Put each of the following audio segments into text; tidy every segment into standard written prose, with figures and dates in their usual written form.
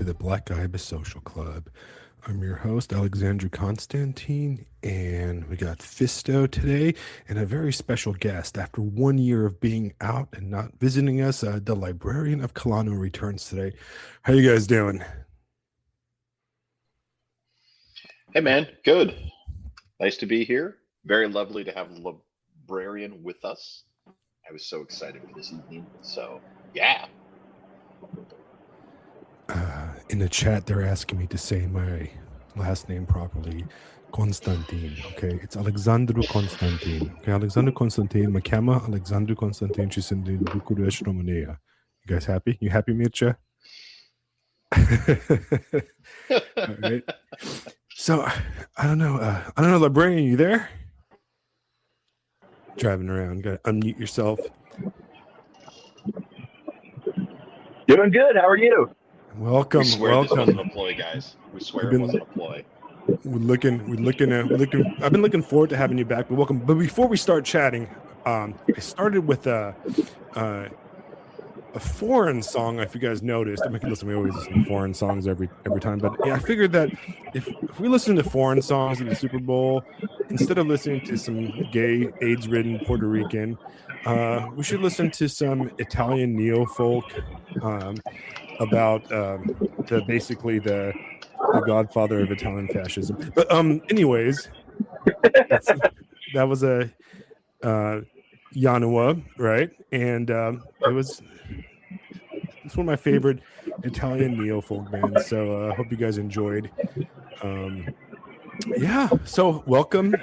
to the Black Ibis Social Club. I'm your host, Alexandru Constantine, and we got Fisto today and a very special guest. After 1 year of being out and not visiting us, the Librarian of Kalano returns today. How you guys doing? Hey man, good. Nice to be here. Very lovely to have Librarian with us. I was so excited for this evening. So, yeah. In the chat, they're asking me to say my last name properly. Konstantin, okay? It's Alexandru Constantine. Okay, Alexandru Constantine, Makama Alexandru Constantine Chisindin Bucharest, Romania. You guys happy? You happy, Mircea? All right. So, I don't know, Librarian, you there? Driving around, gotta unmute yourself. Doing good. How are you? Welcome. We swear welcome. this wasn't a ploy, guys. We swear it wasn't a ploy. We're looking. I've been looking forward to having you back. But welcome. But before we start chatting, I started with a foreign song. If you guys noticed, we always listen to foreign songs every time. But yeah, I figured that if we listen to foreign songs at the Super Bowl, instead of listening to some gay AIDS-ridden Puerto Rican, we should listen to some Italian neo-folk about basically the godfather of Italian fascism. But anyways, that was a Yanua, right? And it's one of my favorite Italian neo-folk bands. So I hope you guys enjoyed. Yeah. So welcome,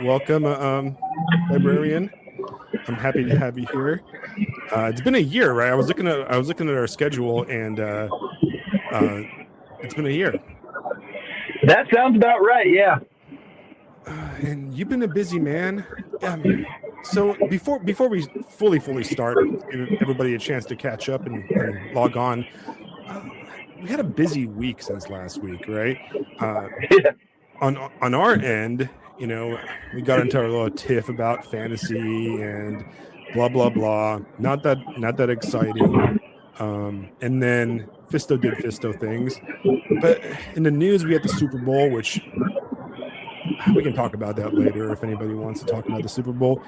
Librarian. I'm happy to have you here. It's been a year, right? I was looking at our schedule, and it's been a year. That sounds about right. Yeah. And you've been a busy man. So before we fully start, give everybody a chance to catch up and log on. We had a busy week since last week, right? On our end, you know, we got into our little tiff about fantasy and blah blah blah. Not that exciting. And then Fisto did Fisto things. But in the news, we had the Super Bowl, which we can talk about that later if anybody wants to talk about the Super Bowl.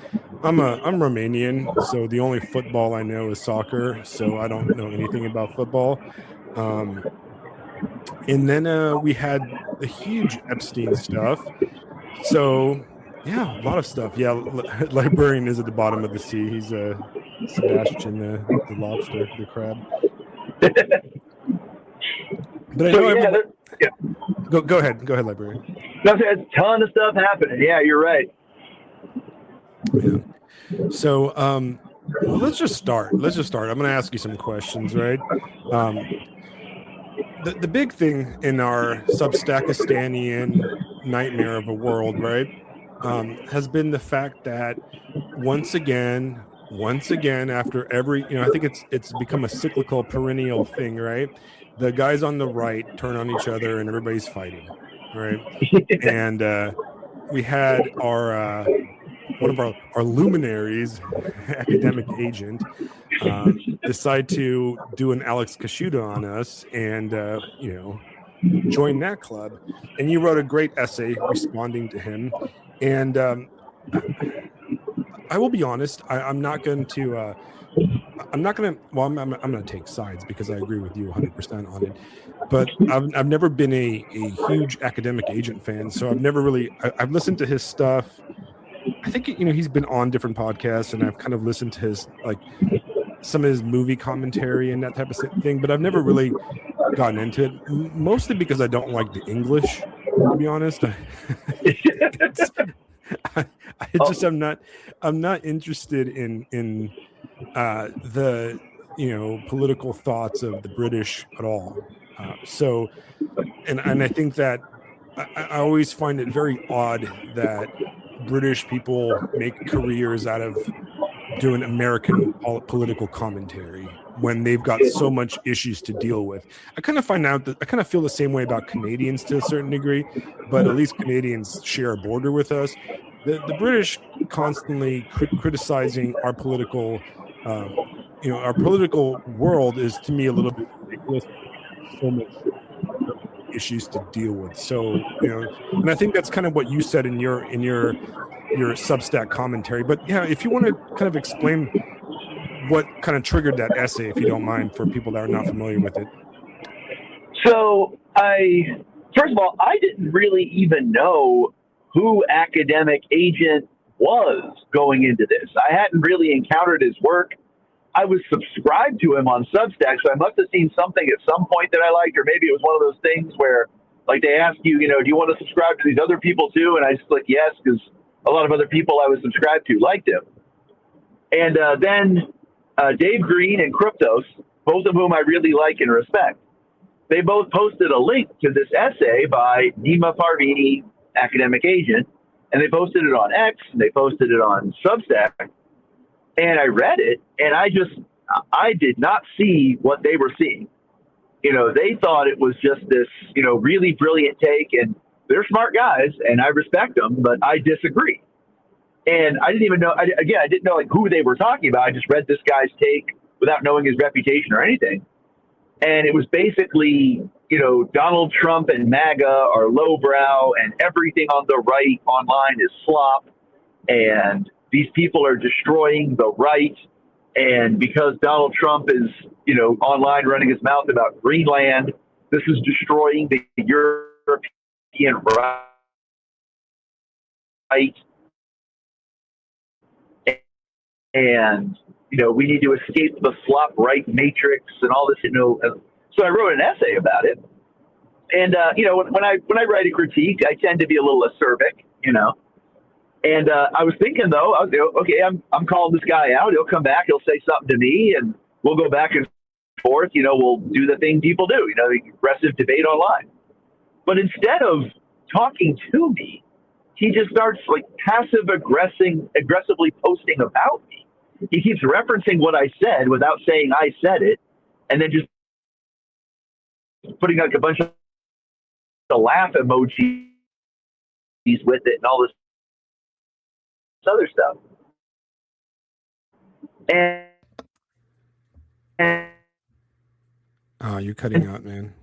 I'm Romanian, so the only football I know is soccer, so I don't know anything about football. And then we had the huge Epstein stuff. So yeah, a lot of stuff. Yeah, Librarian is at the bottom of the sea. He's Sebastian, the lobster, the crab. But I know Go ahead, Librarian. There's a ton of stuff happening. Yeah, you're right. Yeah. So well, let's just start. I'm going to ask you some questions, right? The big thing in our Substackistanian nightmare of a world, right, has been the fact that once again, after every, I think it's become a cyclical, perennial thing, right? The guys on the right turn on each other and everybody's fighting, right? And we had our one of our luminaries, academic agent, decide to do an Alex Kashuda on us and join that club. And you wrote a great essay responding to him. And I will be honest, I'm going to take sides because I agree with you 100% on it. But I've never been a huge academic agent fan, so I've never really I've listened to his stuff. I think he's been on different podcasts, and I've kind of listened to his some of his movie commentary and that type of thing. But I've never really gotten into it, mostly because I don't like the English. To be honest, I'm not interested in the political thoughts of the British at all. So I think that I always find it very odd that British people make careers out of doing American political commentary when they've got so much issues to deal with. I kind of feel the same way about Canadians to a certain degree, but at least Canadians share a border with us. The British constantly criticizing our political, our political world is to me a little bit ridiculous. so much issues to deal with. So, and I think that's kind of what you said in your Substack commentary. But yeah, if you want to kind of explain what kind of triggered that essay, if you don't mind, for people that are not familiar with it. So first of all, I didn't really even know who Academic Agent was going into this. I hadn't really encountered his work. I was subscribed to him on Substack, so I must have seen something at some point that I liked, or maybe it was one of those things where, like, they ask you, do you want to subscribe to these other people too? And I just clicked yes, because a lot of other people I was subscribed to liked him. And then Dave Green and Kryptos, both of whom I really like and respect, they both posted a link to this essay by Nima Parvini, Academic Agent, and they posted it on X, and they posted it on Substack. And I read it, and I did not see what they were seeing. They thought it was just this, really brilliant take, and they're smart guys, and I respect them, but I disagree. And I didn't even know, I didn't know who they were talking about. I just read this guy's take without knowing his reputation or anything. And it was basically, Donald Trump and MAGA are lowbrow, and everything on the right online is slop, and these people are destroying the right. And because Donald Trump is, online running his mouth about Greenland, this is destroying the European right. And, we need to escape the slop right matrix and all this, So I wrote an essay about it. And, when I write a critique, I tend to be a little acerbic, And I was thinking, though, okay, I'm calling this guy out. He'll come back. He'll say something to me, and we'll go back and forth. We'll do the thing people do, the aggressive debate online. But instead of talking to me, he just starts aggressively posting about me. He keeps referencing what I said without saying I said it, and then just putting a bunch of laugh emojis with it and all this other stuff. And Oh, you're cutting out, man.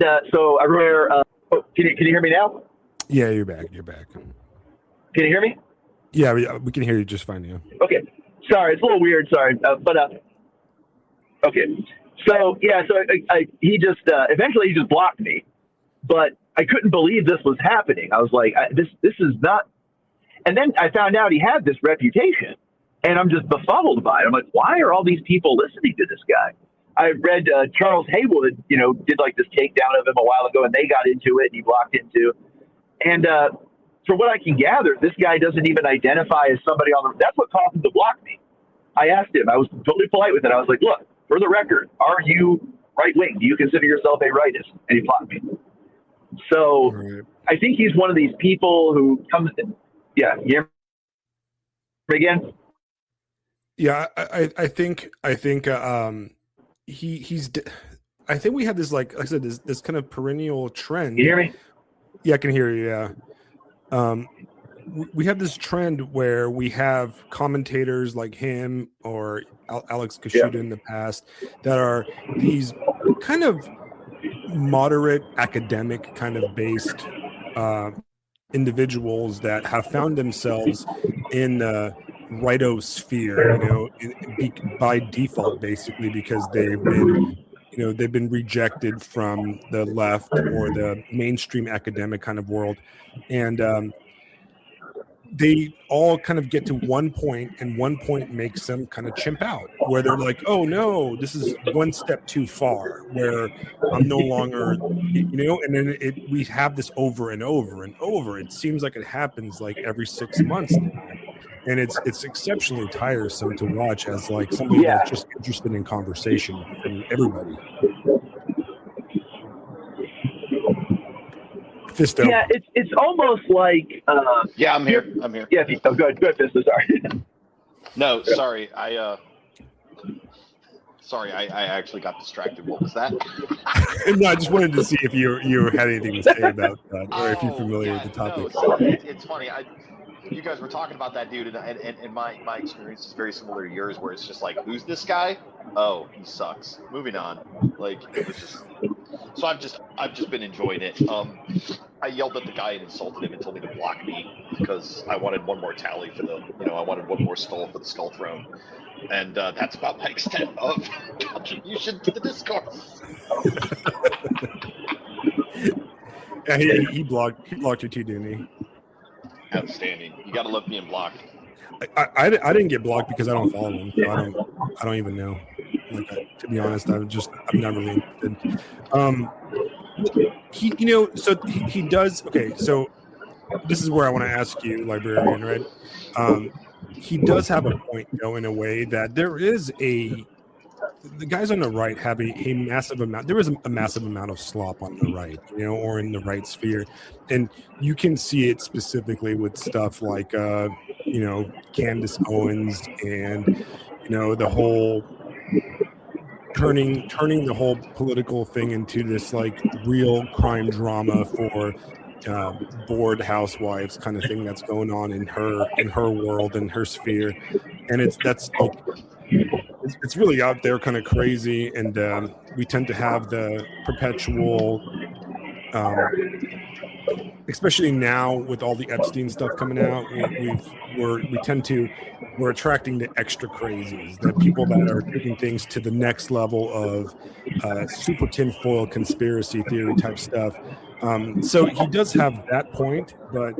So I wrote. Can you hear me now? Yeah, you're back. You're back. Can you hear me? Yeah, we can hear you just fine. Yeah. Okay. Sorry, it's a little weird. Sorry, okay. So yeah, he just eventually he just blocked me, but I couldn't believe this was happening. I was like, this is not. And then I found out he had this reputation, and I'm just befuddled by it. I'm like, why are all these people listening to this guy? I read Charles Haywood, did this takedown of him a while ago, and they got into it, and he blocked him too. And from what I can gather, this guy doesn't even identify as somebody on the. That's what caused him to block me. I asked him. I was totally polite with it. I was like, look, for the record, are you right wing? Do you consider yourself a rightist? And he blocked me. So right. I think he's one of these people who comes in. Yeah. You hear me again? Yeah, I think he's. I think we have this, like I said, this kind of perennial trend. You hear me? Yeah, I can hear you. Yeah. We have this trend where we have commentators like him or Alex Kashuda in the past that are these kind of moderate academic kind of based individuals that have found themselves in the rightosphere, by default, basically, because they've been rejected from the left or the mainstream academic kind of world. And they all kind of get to one point, and one point makes them kind of chimp out, where they're like, oh no, this is one step too far, where I'm no longer, and then we have this over and over and over. It seems like it happens like every 6 months now. And it's exceptionally tiresome to watch as like somebody that's just interested in conversation from everybody. Fisto. Yeah, it's almost like. Yeah, I'm here. I'm here. Yeah, oh, good, Fisto. Sorry. No, sorry. I actually got distracted. What was that? No, I just wanted to see if you had anything to say about that, or if you're familiar with the topic. No, so it's funny. You guys were talking about that dude, and my experience is very similar to yours, where it's just like, who's this guy? oh, he sucks. Moving on. Like, it was just. So I've just been enjoying it. I yelled at the guy and insulted him and told me to block me because I wanted one more tally for the, I wanted one more skull for the skull throne, and that's about my extent of contribution to the discourse. Yeah, he blocked you too, didn't he? Outstanding. You gotta love being blocked. I didn't get blocked because I don't follow him. So I don't even know. Like, to be honest, I'm not really interested. He does. Okay, so this is where I want to ask you, Librarian, right? He does have a point, in a way that there is the guys on the right have a massive amount. There is a massive amount of slop on the right, or in the right sphere, and you can see it specifically with stuff like, Candace Owens and the whole turning the whole political thing into this like real crime drama for bored housewives kind of thing that's going on in her world and her sphere, and that's like. It's really out there, kind of crazy, and we tend to have the perpetual, especially now with all the Epstein stuff coming out. We're attracting the extra crazies, the people that are taking things to the next level of super tinfoil conspiracy theory type stuff. So he does have that point, but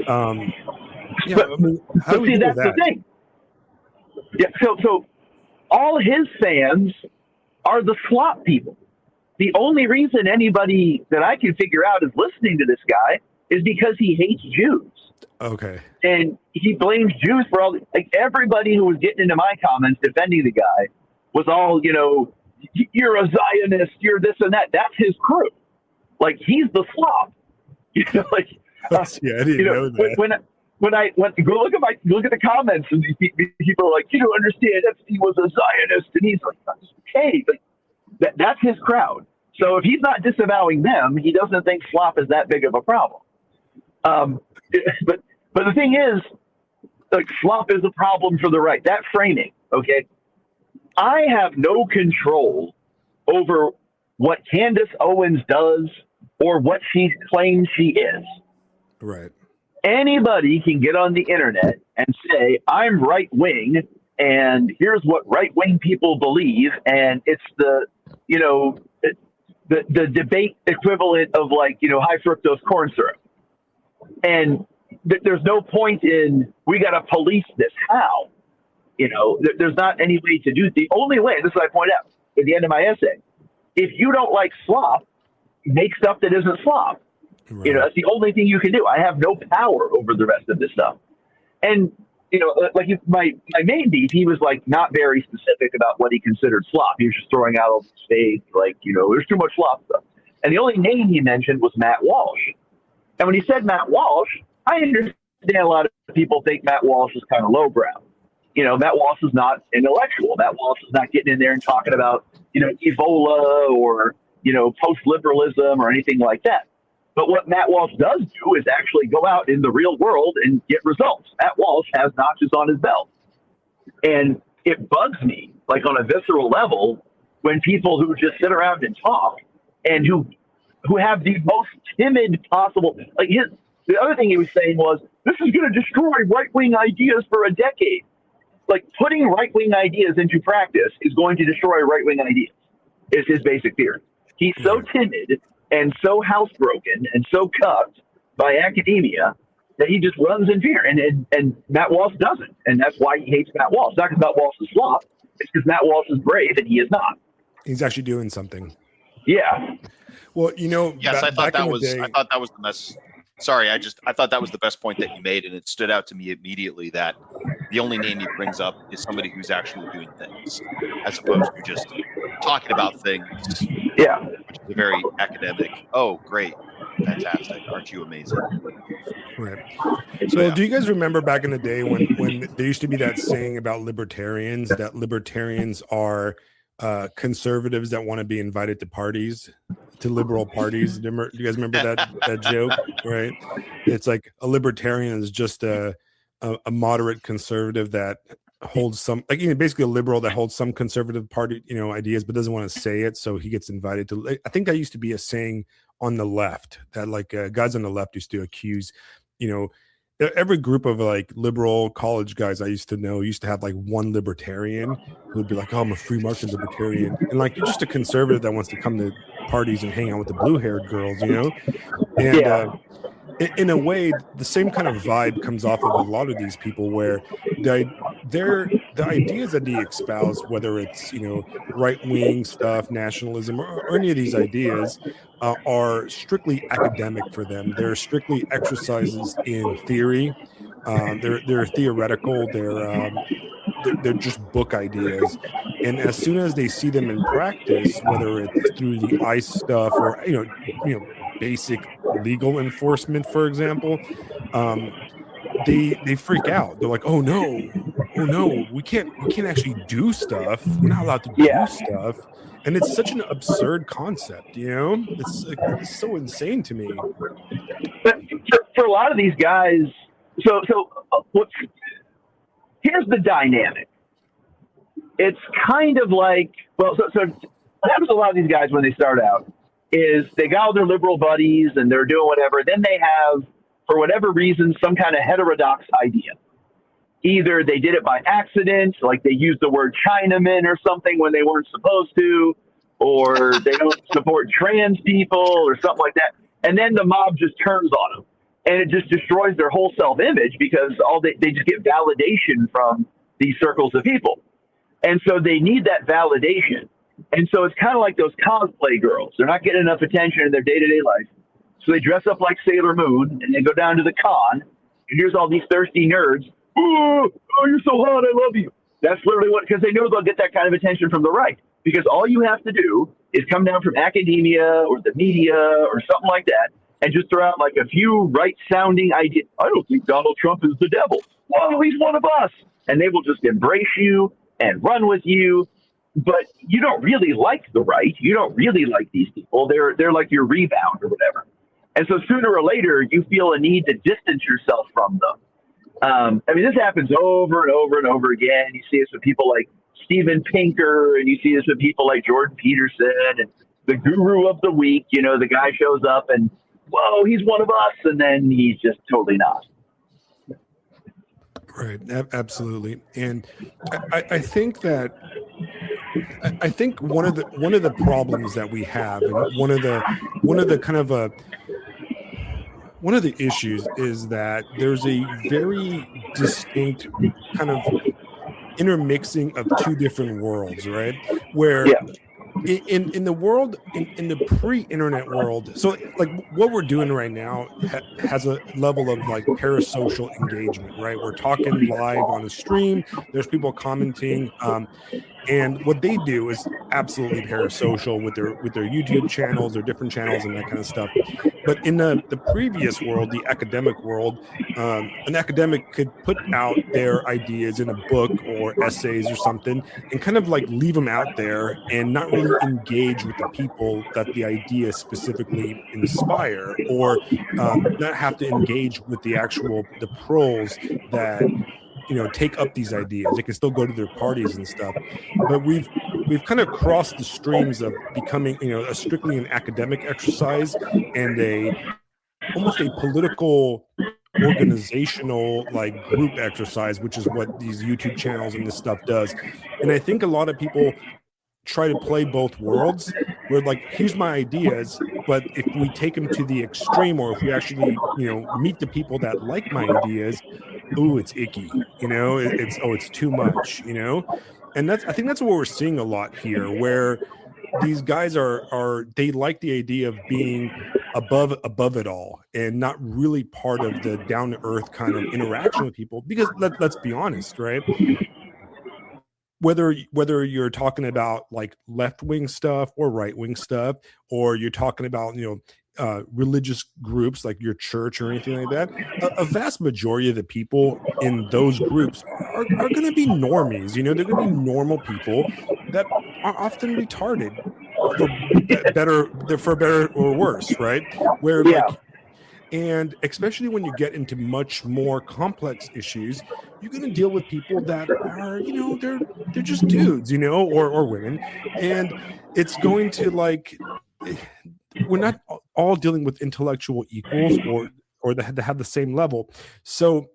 how do we do that's that? the thing. Yeah, so all his fans are the slop people. The only reason anybody that I can figure out is listening to this guy is because he hates Jews. Okay. And he blames Jews for all, like, everybody who was getting into my comments defending the guy was all, you're a Zionist, you're this and that. That's his crew. Like, he's the slop. Yeah, I didn't know that. When I went to go look at the comments, and people are like, you don't understand, Epstein was a Zionist, and he's like, okay, but that's his crowd. So if he's not disavowing them, he doesn't think slop is that big of a problem. But the thing is, like, slop is a problem for the right. That framing, okay? I have no control over what Candace Owens does or what she claims she is. Right. Anybody can get on the internet and say, I'm right wing, and here's what right wing people believe, and it's the debate equivalent of, like, high fructose corn syrup. And there's no point in, we got to police this. How? There's not any way to do. The only way, this is what I point out at the end of my essay, if you don't like slop, make stuff that isn't slop. Right. That's the only thing you can do. I have no power over the rest of this stuff. And, like my main beef, he was like not very specific about what he considered slop. He was just throwing out all this fake, like, there's too much slop stuff. And the only name he mentioned was Matt Walsh. And when he said Matt Walsh, I understand a lot of people think Matt Walsh is kind of lowbrow. Matt Walsh is not intellectual. Matt Walsh is not getting in there and talking about, Ebola or, post-liberalism or anything like that. But what Matt Walsh does do is actually go out in the real world and get results. Matt Walsh has notches on his belt. And it bugs me, like, on a visceral level, when people who just sit around and talk and who have the most timid possible, like, the other thing he was saying was, this is going to destroy right-wing ideas for a decade. Like, putting right-wing ideas into practice is going to destroy right-wing ideas, is his basic theory. He's so timid and so housebroken and so cuffed by academia that he just runs in fear. And Matt Walsh doesn't. And that's why he hates Matt Walsh. It's not because Matt Walsh is slop. It's because Matt Walsh is brave and he is not. He's actually doing something. Yeah. Well, yes, I thought that was the best. Sorry, I thought that was the best point that you made, and it stood out to me immediately that the only name he brings up is somebody who's actually doing things, as opposed to just talking about things. Yeah, which is a very academic. Oh, great, fantastic! Aren't you amazing? Right. So, do you guys remember back in the day when there used to be that saying about libertarians, that libertarians are conservatives that want to be invited to parties, to liberal parties? Do you guys remember that joke? Right. It's like a libertarian is just a moderate conservative that holds some, like, basically a liberal that holds some conservative party, ideas, but doesn't want to say it. So he gets invited to, I think that used to be a saying on the left that like guys on the left used to accuse, every group of like liberal college guys I used to know used to have like one libertarian who would be like, oh, I'm a free market libertarian. And like, you're just a conservative that wants to come to parties and hang out with the blue haired girls, And in a way, the same kind of vibe comes off of a lot of these people where the ideas that they espouse, whether it's, right wing stuff, nationalism, or any of these ideas, are strictly academic for them. They're strictly exercises in theory. They're theoretical. They're just book ideas. And as soon as they see them in practice, whether it's through the ICE stuff or basic legal enforcement, for example, they freak out. They're like, oh no, we can't actually do stuff. We're not allowed to do stuff. And it's such an absurd concept, it's so insane to me. But for a lot of these guys, here's the dynamic. It's kind of like, so what happens to a lot of these guys when they start out is they got all their liberal buddies and they're doing whatever. Then they have, for whatever reason, some kind of heterodox idea. Either they did it by accident, like they used the word Chinaman or something when they weren't supposed to, or they don't support trans people or something like that. And then the mob just turns on them. And it just destroys their whole self-image because they just get validation from these circles of people. And so they need that validation. And so it's kind of like those cosplay girls. They're not getting enough attention in their day-to-day life. So they dress up like Sailor Moon and they go down to the con. And here's all these thirsty nerds. Oh, you're so hot. I love you. That's literally because they know they'll get that kind of attention from the right. Because all you have to do is come down from academia or the media or something like that and just throw out like a few right-sounding ideas. I don't think Donald Trump is the devil. Oh, he's one of us. And they will just embrace you and run with you. But you don't really like the right. You don't really like these people. They're like your rebound or whatever. And so sooner or later, you feel a need to distance yourself from them. This happens over and over and over again. You see this with people like Steven Pinker, and you see this with people like Jordan Peterson, and the guru of the week. The guy shows up and, whoa, he's one of us, and then he's just totally not. Right, absolutely. And I think that one of the problems that we have, and one of the issues is that there's a very distinct kind of intermixing of two different worlds, right? Where in the world, in the pre-internet world, so like what we're doing right now has a level of like parasocial engagement, right? We're talking live on a stream. There's people commenting, and what they do is absolutely parasocial with their YouTube channels, their different channels, and that kind of stuff. But in the previous world, the academic world, an academic could put out their ideas in a book or essays or something, and kind of like leave them out there and not really engage with the people that the idea specifically inspire, or not have to engage with the pros that take up these ideas. They can still go to their parties and stuff, but we've kind of crossed the streams of becoming a strictly an academic exercise and almost a political organizational like group exercise, which is what these YouTube channels and this stuff does. And I think a lot of people try to play both worlds, where like, here's my ideas, but if we take them to the extreme, or if we actually meet the people that like my ideas, ooh, it's icky, it's too much, and I think that's what we're seeing a lot here, where these guys they like the idea of being above it all and not really part of the down to earth kind of interaction with people, because let's be honest, right? Whether you're talking about like left-wing stuff or right-wing stuff, or you're talking about religious groups like your church or anything like that, a vast majority of the people in those groups are going to be normies. They're going to be normal people that are often retarded, for better or worse, right? Where like And especially when you get into much more complex issues, you're going to deal with people that are, they're just dudes, or women. And it's going to we're not all dealing with intellectual equals or that have the same level. So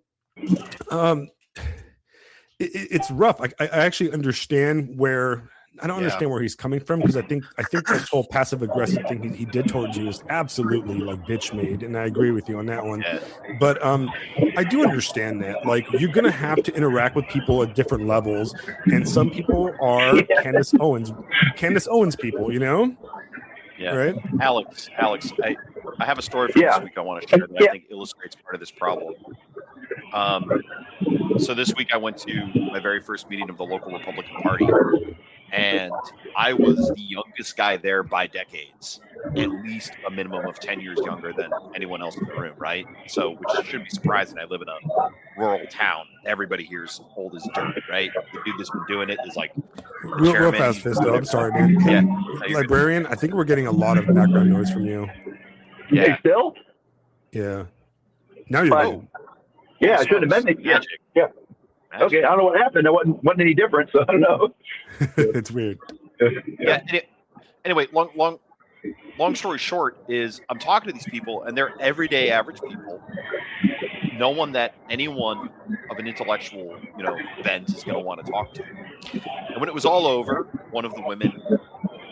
it's rough. I actually understand where I don't understand where he's coming from, because I think this whole passive aggressive thing he did towards you is absolutely bitch made, and I agree with you on that one. But I do understand that you're gonna have to interact with people at different levels, and some people are Candace Owens people, Yeah. Right? Alex, I have a story from this week I want to share that I think illustrates part of this problem. So this week I went to my very first meeting of the local Republican Party, and I was the youngest guy there by decades, at least a minimum of 10 years younger than anyone else in the room, right? So, which shouldn't be surprising. I live in a rural town. Everybody here is old as dirt, right? The dude that's been doing it is real fast, Fisto. I'm sorry, man. Yeah. Librarian, I think we're getting a lot of background noise from you. Yeah. Hey, still? Yeah. Now you're good. Yeah, I shouldn't have been. Yeah. Magic. Okay, I don't know what happened. It wasn't any different, so I don't know. It's weird. Yeah. Anyway, long story short is I'm talking to these people, and they're everyday average people. No one that anyone of an intellectual, bent is going to want to talk to. And when it was all over, one of the women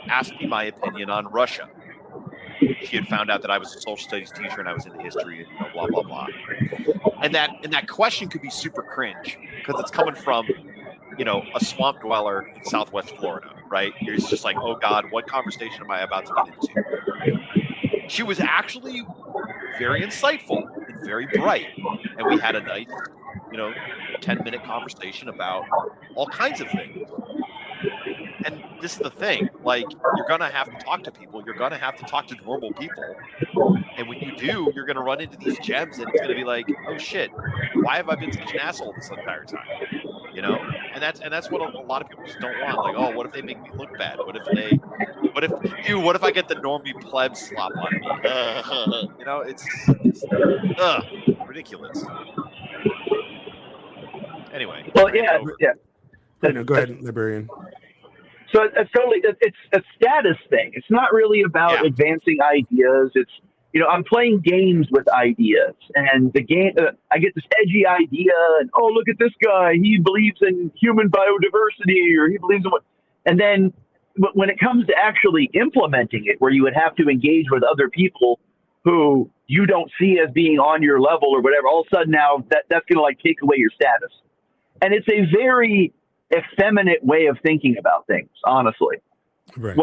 asked me my opinion on Russia. She had found out that I was a social studies teacher and I was into history and blah, blah, blah. And that question could be super cringe because it's coming from, a swamp dweller in Southwest Florida, right? It's just like, oh God, what conversation am I about to get into? She was actually very insightful and very bright. And we had a nice, 10-minute conversation about all kinds of things. And this is the thing, you're going to have to talk to people. You're going to have to talk to normal people. And when you do, you're going to run into these gems and it's going to be like, oh shit, why have I been such an asshole this entire time? And that's what a lot of people just don't want. Oh, what if they make me look bad? What if I get the normie pleb slop on me? It's ridiculous. Anyway. Well, yeah. No, go ahead, Librarian. So it's a status thing. It's not really about advancing ideas. It's, I'm playing games with ideas, and the game, I get this edgy idea, and oh, look at this guy. He believes in human biodiversity, or he believes in what, and then when it comes to actually implementing it, where you would have to engage with other people who you don't see as being on your level or whatever, all of a sudden now that's going to take away your status. And it's a very effeminate way of thinking about things, honestly. Right.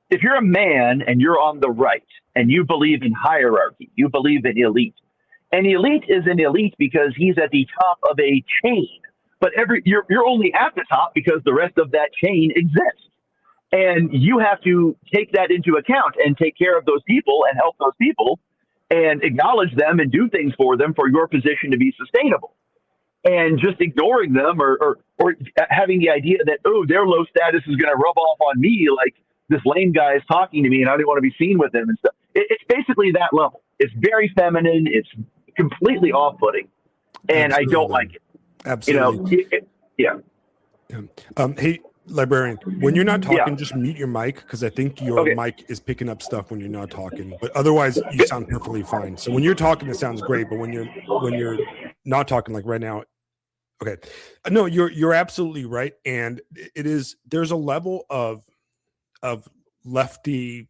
If you're a man and you're on the right and you believe in hierarchy, you believe in elite. An elite is an elite because he's at the top of a chain. But you're only at the top because the rest of that chain exists. And you have to take that into account and take care of those people and help those people and acknowledge them and do things for them for your position to be sustainable. And just ignoring them or having the idea that, oh, their low status is going to rub off on me, like this lame guy is talking to me and I don't want to be seen with him and stuff. It's basically that level. It's very feminine. It's completely off-putting. And I don't like it. Absolutely. Yeah. Hey, Librarian, when you're not talking, just mute your mic, because I think your mic is picking up stuff when you're not talking. But otherwise, you sound perfectly fine. So when you're talking, it sounds great. But when you're not talking, like right now, okay. No, you're absolutely right. And there's a level of lefty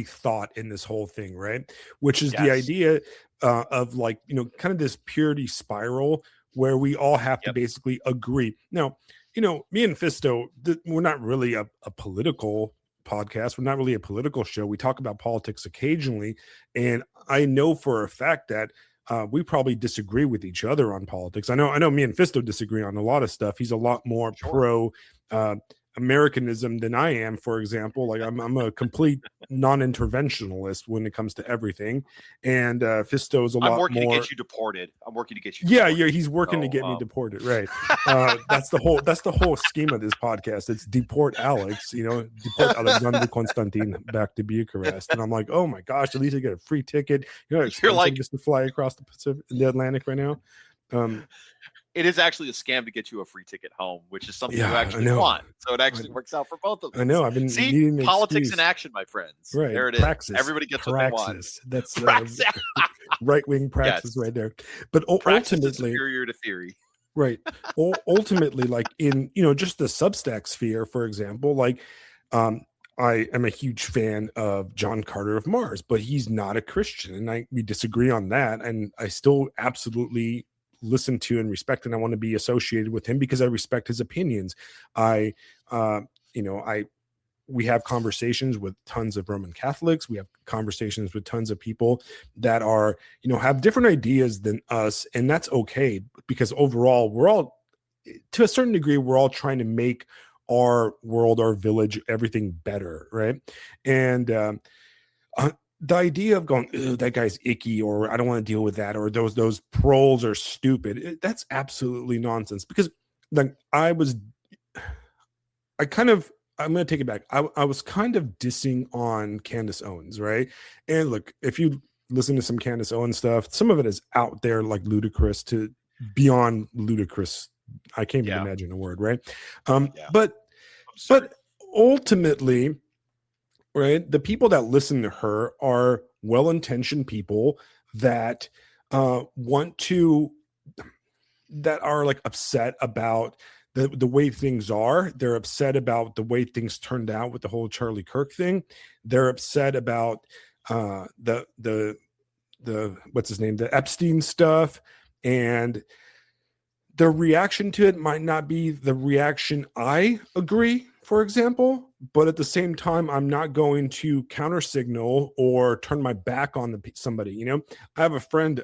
thought in this whole thing, right? Which is the idea of kind of this purity spiral where we all have to basically agree. Now, me and Fisto, we're not really a political podcast. We're not really a political show. We talk about politics occasionally. And I know for a fact that we probably disagree with each other on politics. I know me and Fisto disagree on a lot of stuff. He's a lot more pro Americanism than I am, for example. Like I'm a complete non-interventionalist when it comes to everything, and Fisto is a lot more. I'm working to get you deported. I'm working to get you. Yeah, deported. yeah, he's working to get me deported, right? That's the whole scheme of this podcast. It's deport Alex, deport Alexander Konstantin back to Bucharest, and I'm like, oh my gosh, at least I get a free ticket. You know, how expensive just to fly across the Atlantic right now. It is actually a scam to get you a free ticket home, which is something you actually want. So it actually works out for both of us. I know. I've been needing politics in action, my friends. Right. There it praxis. is. Everybody gets what they want. That's right-wing praxis right there. But praxis ultimately, is superior to theory. Right. Ultimately, like in just the Substack sphere, for example, like I am a huge fan of John Carter of Mars, but he's not a Christian, and we disagree on that. And I still absolutely listen to and respect, and I want to be associated with him because I respect his opinions. We have conversations with tons of Roman Catholics. We have conversations with tons of people that are, have different ideas than us. And that's okay, because overall, we're all, to a certain degree, we're all trying to make our world, our village, everything better. Right. And, the idea of going, that guy's icky, or I don't want to deal with that, or those proles are stupid. That's absolutely nonsense, because like I'm going to take it back. I was kind of dissing on Candace Owens, right? And look, if you listen to some Candace Owens stuff, some of it is out there, like ludicrous to beyond ludicrous. I can't even imagine a word, right? But ultimately, right, the people that listen to her are well-intentioned people that that are like upset about the way things are. They're upset about the way things turned out with the whole Charlie Kirk thing. They're upset about the what's his name, the Epstein stuff, and the reaction to it might not be the reaction I agree, for example, but at the same time, I'm not going to counter signal or turn my back on somebody. I have a friend,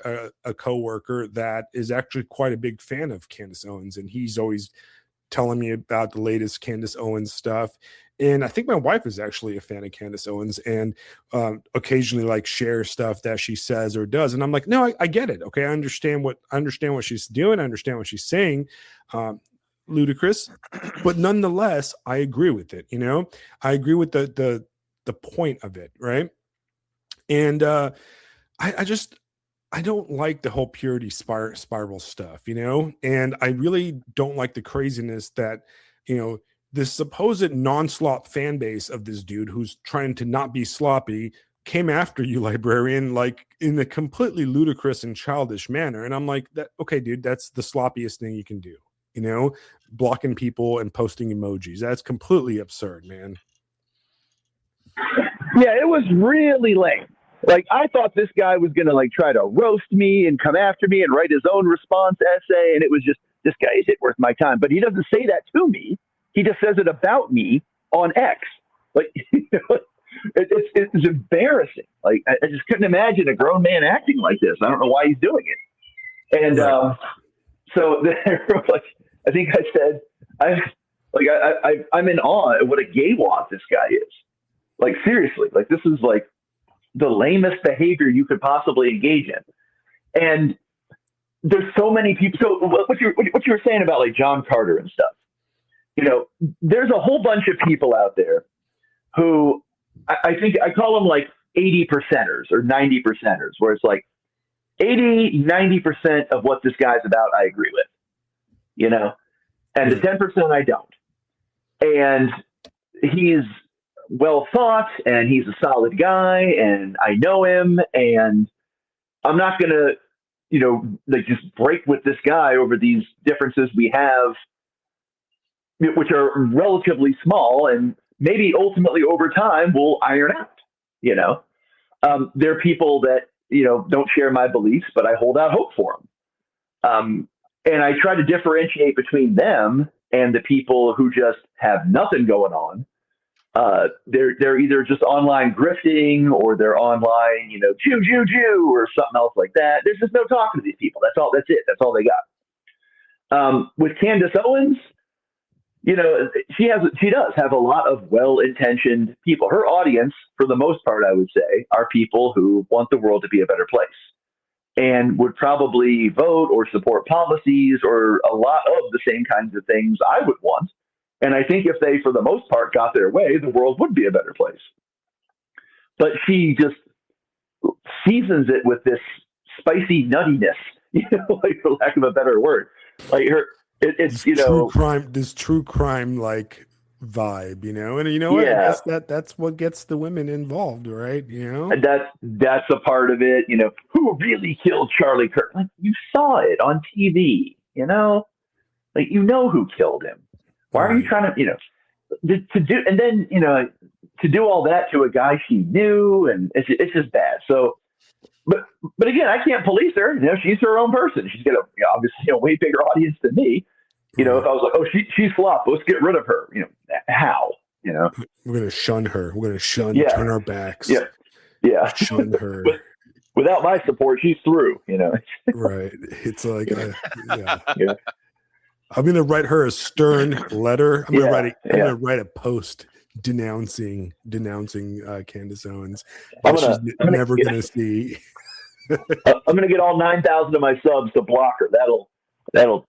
a coworker that is actually quite a big fan of Candace Owens, and he's always telling me about the latest Candace Owens stuff. And I think my wife is actually a fan of Candace Owens, and occasionally like share stuff that she says or does. And I'm like, no, I get it. Okay. I understand what she's doing. I understand what she's saying. Ludicrous, but nonetheless, I agree with it. I agree with the point of it. Right. And I don't like the whole purity spiral stuff, and I really don't like the craziness that, this supposed non-slop fan base of this dude who's trying to not be sloppy came after you, Librarian, like in a completely ludicrous and childish manner. And I'm like, okay, dude, that's the sloppiest thing you can do, blocking people and posting emojis. That's completely absurd, man. Yeah, it was really lame. Like, I thought this guy was going to like try to roast me and come after me and write his own response essay. And it was just, this guy isn't worth my time. But he doesn't say that to me. He just says it about me on X. Like, it's embarrassing. Like, I just couldn't imagine a grown man acting like this. I don't know why he's doing it. And so like, I think I said, I'm in awe at what a gaywad this guy is. Like, seriously, like, this is like the lamest behavior you could possibly engage in. And there's so many people. So what you were saying about like John Carter and stuff, there's a whole bunch of people out there who I think I call them like 80%ers or 90%ers, where it's like 80-90% of what this guy's about, I agree with, and the 10% I don't. And he's well thought, and he's a solid guy, and I know him, and I'm not going to, like just break with this guy over these differences we have, which are relatively small, and maybe ultimately over time we'll iron out. There are people that, don't share my beliefs, but I hold out hope for them. And I try to differentiate between them and the people who just have nothing going on. They're either just online grifting, or they're online, Jew, or something else like that. There's just no talking to these people. That's all. That's it. That's all they got. With Candace Owens, you know, she does have a lot of well-intentioned people. Her audience, for the most part, I would say, are people who want the world to be a better place and would probably vote or support policies or a lot of the same kinds of things I would want. And I think if they, for the most part, got their way, the world would be a better place. But she just seasons it with this spicy nuttiness, you know, like, for lack of a better word. Like it's you know, this true crime like vibe, you know, and you know what? I guess that's what gets the women involved, right? You know, that's a part of it. You know, who really killed Charlie Kirk? Like, you saw it on TV, you know, like, you know who killed him. Why are you trying to, you know, to do, and then, you know, to do all that to a guy she knew, and it's just bad. So, but again, I can't police her. You know, she's her own person. She's got obviously a way bigger audience than me. You know, if I was like, oh, she's flop, let's get rid of her. You know, how? You know, we're gonna shun her. We're gonna turn our backs. Yeah, shun her. But without my support, she's through. You know, right? It's like, yeah. I'm gonna write her a stern letter. I'm gonna write a post denouncing Candace Owens. She's never gonna see. I'm gonna get all 9,000 of my subs to block her. That'll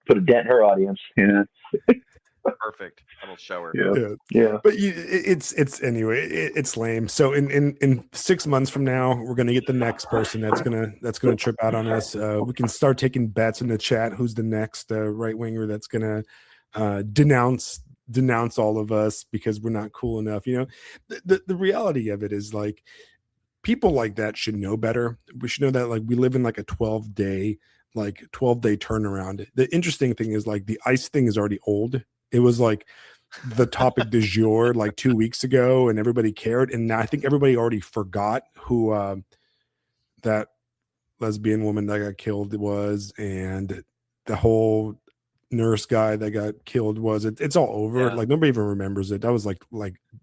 put a dent in her audience. Yeah. Perfect. That'll show her. Yeah. But it's anyway. It's lame. So in 6 months from now, we're gonna get the next person that's gonna trip out on us. We can start taking bets in the chat. Who's the next right winger that's gonna denounce all of us because we're not cool enough? You know, the reality of it is, like, people like that should know better. We should know that, like, we live in like a 12-day turnaround. The interesting thing is, like, the ICE thing is already old. It was like the topic du jour like 2 weeks ago, and everybody cared. And now I think everybody already forgot who that lesbian woman that got killed was, and the whole nurse guy that got killed was. It's all over. Yeah. Like, nobody even remembers it. That was like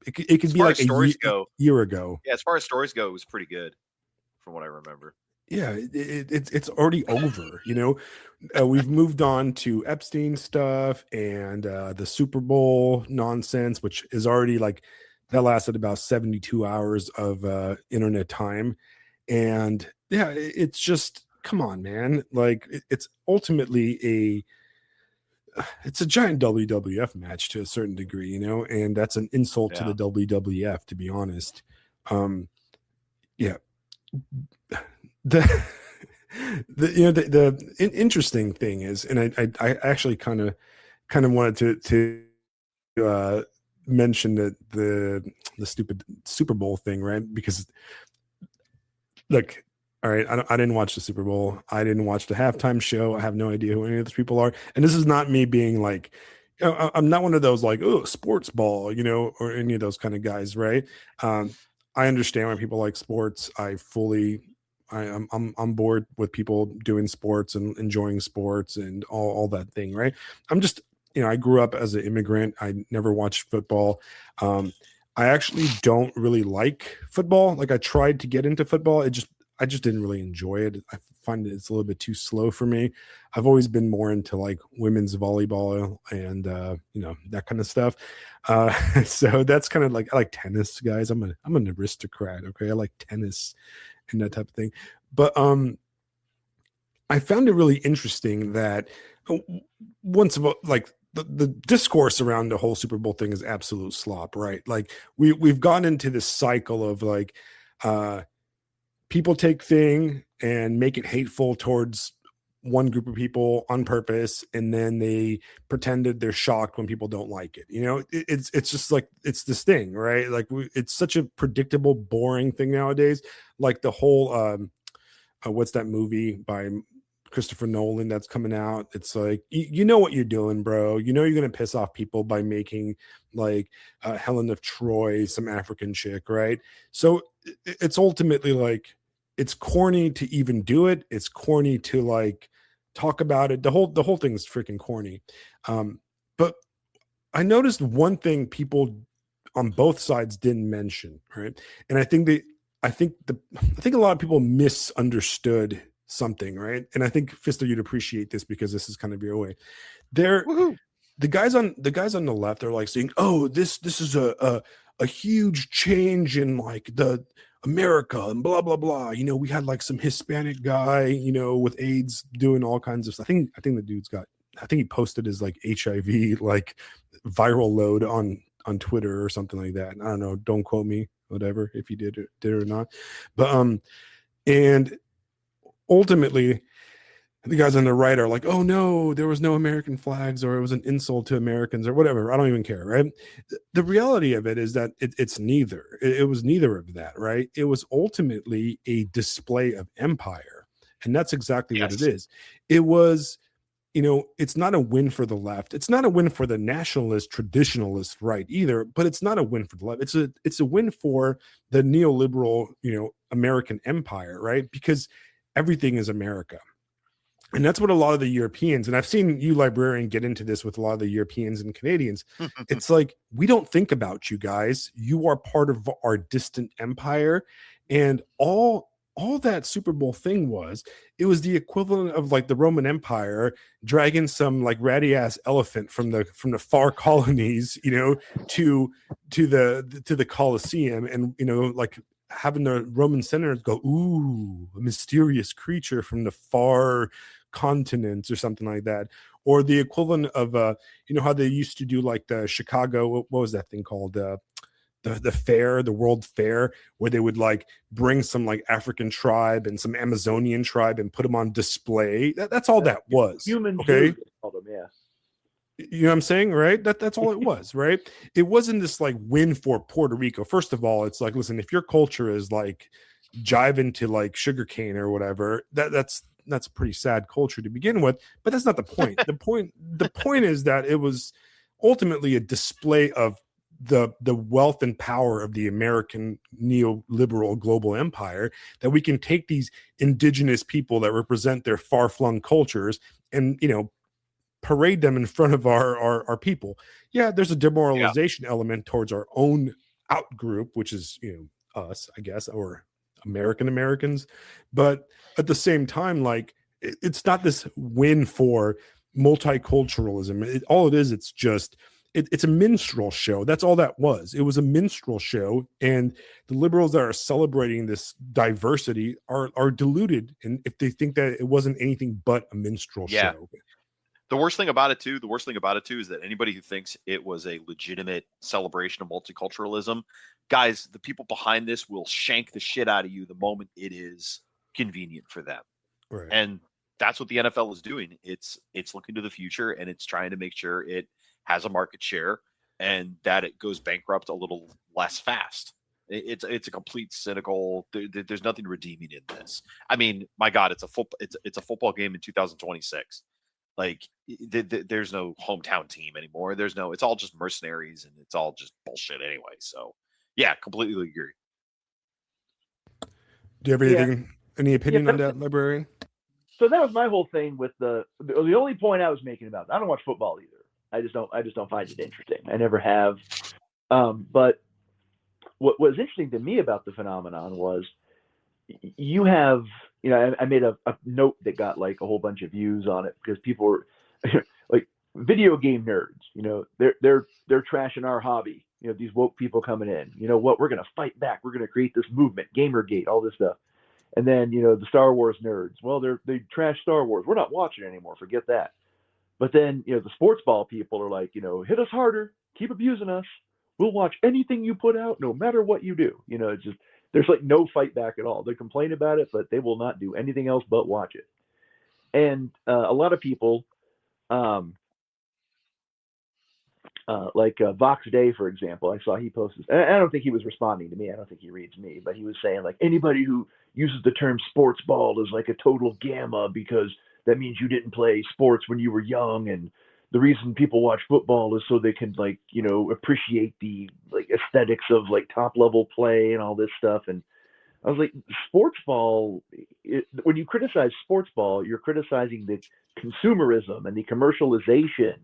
it could be like a year ago. Yeah, as far as stories go, it was pretty good from what I remember. Yeah, it's already over. You know, we've moved on to Epstein stuff and the Super Bowl nonsense, which is already, like, that lasted about 72 hours of internet time. And yeah, it's just, come on, man. Like, it's ultimately it's a giant WWF match to a certain degree, you know, and that's an insult to the WWF, to be honest. Yeah. The interesting thing is, and I actually kind of wanted to mention that the stupid Super Bowl thing, right? Because, look, all right, I didn't watch the Super Bowl. I didn't watch the halftime show. I have no idea who any of those people are. And this is not me being like, you know, I'm not one of those like, oh, sports ball, you know, or any of those kind of guys, right? I understand why people like sports. I'm on board with people doing sports and enjoying sports and all that thing, right? I'm just, you know, I grew up as an immigrant. I never watched football. I actually don't really like football. Like, I tried to get into football. I just didn't really enjoy it. I find it's a little bit too slow for me. I've always been more into, like, women's volleyball and you know, that kind of stuff. So that's kind of like, I like tennis, guys. I'm an aristocrat. Okay, I like tennis and that type of thing. But I found it really interesting that the discourse around the whole Super Bowl thing is absolute slop, right? Like, we've gone into this cycle of, like, people take thing and make it hateful towards one group of people on purpose, and then they pretended they're shocked when people don't like it. You know, it's just like, it's this thing, right? Like, it's such a predictable, boring thing nowadays. Like, the whole what's that movie by Christopher Nolan that's coming out? It's like, you know what you're doing, bro. You know you're gonna piss off people by making, like, Helen of Troy some African chick, right? So it's ultimately, like, it's corny to even do it. It's corny to, like, talk about it. The whole thing is freaking corny. But I noticed one thing people on both sides didn't mention, right? And I think a lot of people misunderstood something, right? And I think, Fisto, you'd appreciate this because this is kind of your way. the guys on the left are like saying, "Oh, this is a huge change in like the America and blah blah blah." You know, we had like some Hispanic guy, you know, with AIDS doing all kinds of stuff. I think the dude's got. I think he posted his like HIV like viral load on Twitter or something like that. I don't know. Don't quote me. Whatever if he did it or not. But and ultimately the guys on the right are like, oh no, there was no American flags, or it was an insult to Americans, or whatever. I don't even care, right? The reality of it is that it's neither. It was neither of that, right? It was ultimately a display of empire, and that's exactly what it is. It was, you know, it's not a win for the left. It's not a win for the nationalist, traditionalist right either, but it's not a win for the left. It's a win for the neoliberal, you know, American empire, right? Because everything is America. And that's what a lot of the Europeans, and I've seen you, Librarian, get into this with a lot of the Europeans and Canadians. It's like, we don't think about you guys. You are part of our distant empire. And all that Super Bowl thing was, it was the equivalent of like the Roman Empire dragging some like ratty ass elephant from the far colonies, you know, to the Colosseum, and, you know, like having the Roman senators go, ooh, a mysterious creature from the far continents or something like that. Or the equivalent of you know how they used to do like the Chicago, what was that thing called, the fair, the World Fair, where they would like bring some like African tribe and some Amazonian tribe and put them on display. That's all that was. Human, okay, called them, yeah. You know what I'm saying, right? That's all it was, right? It wasn't this like win for Puerto Rico. First of all, it's like, listen, if your culture is like jiving to like sugarcane or whatever, that's a pretty sad culture to begin with. But that's not the point. The point is that it was ultimately a display of the wealth and power of the American neoliberal global empire, that we can take these indigenous people that represent their far-flung cultures and, you know, parade them in front of our people. Yeah, there's a demoralization element towards our own out group, which is, you know, us, I guess, or Americans. But at the same time, like, it's not this win for multiculturalism. All it is, it's just it's a minstrel show. That's all that was. It was a minstrel show, and the liberals that are celebrating this diversity are deluded, and if they think that it wasn't anything but a minstrel show. The worst thing about it too is that anybody who thinks it was a legitimate celebration of multiculturalism, guys, the people behind this will shank the shit out of you the moment it is convenient for them. Right. And that's what the NFL is doing. It's looking to the future, and it's trying to make sure it has a market share and that it goes bankrupt a little less fast. It's a complete cynical. There's nothing redeeming in this. I mean, my God, it's a football game in 2026. Like, there's no hometown team anymore. It's all just mercenaries, and it's all just bullshit anyway. So, yeah, completely agree. Do you have anything, any opinion on that, Librarian? So that was my whole thing with the only point I was making about it. I don't watch football either. I just don't find it interesting. I never have. But what was interesting to me about the phenomenon was you have, you know, I made a note that got like a whole bunch of views on it because people were like, video game nerds, you know, they're trashing our hobby. You know, these woke people coming in, you know what, we're going to fight back. We're going to create this movement, Gamergate, all this stuff. And then, you know, the Star Wars nerds, well, they trash Star Wars. We're not watching it anymore. Forget that. But then, you know, the sports ball people are like, you know, hit us harder, keep abusing us. We'll watch anything you put out, no matter what you do. You know, it's just, there's like no fight back at all. They complain about it, but they will not do anything else but watch it. And a lot of people, like Vox Day, for example, I saw he posted, I don't think he was responding to me. I don't think he reads me, but he was saying like, anybody who uses the term sports ball is like a total gamma because that means you didn't play sports when you were young. And the reason people watch football is so they can, like, you know, appreciate the like aesthetics of like top level play and all this stuff. And I was like, sports ball, when you criticize sports ball, you're criticizing the consumerism and the commercialization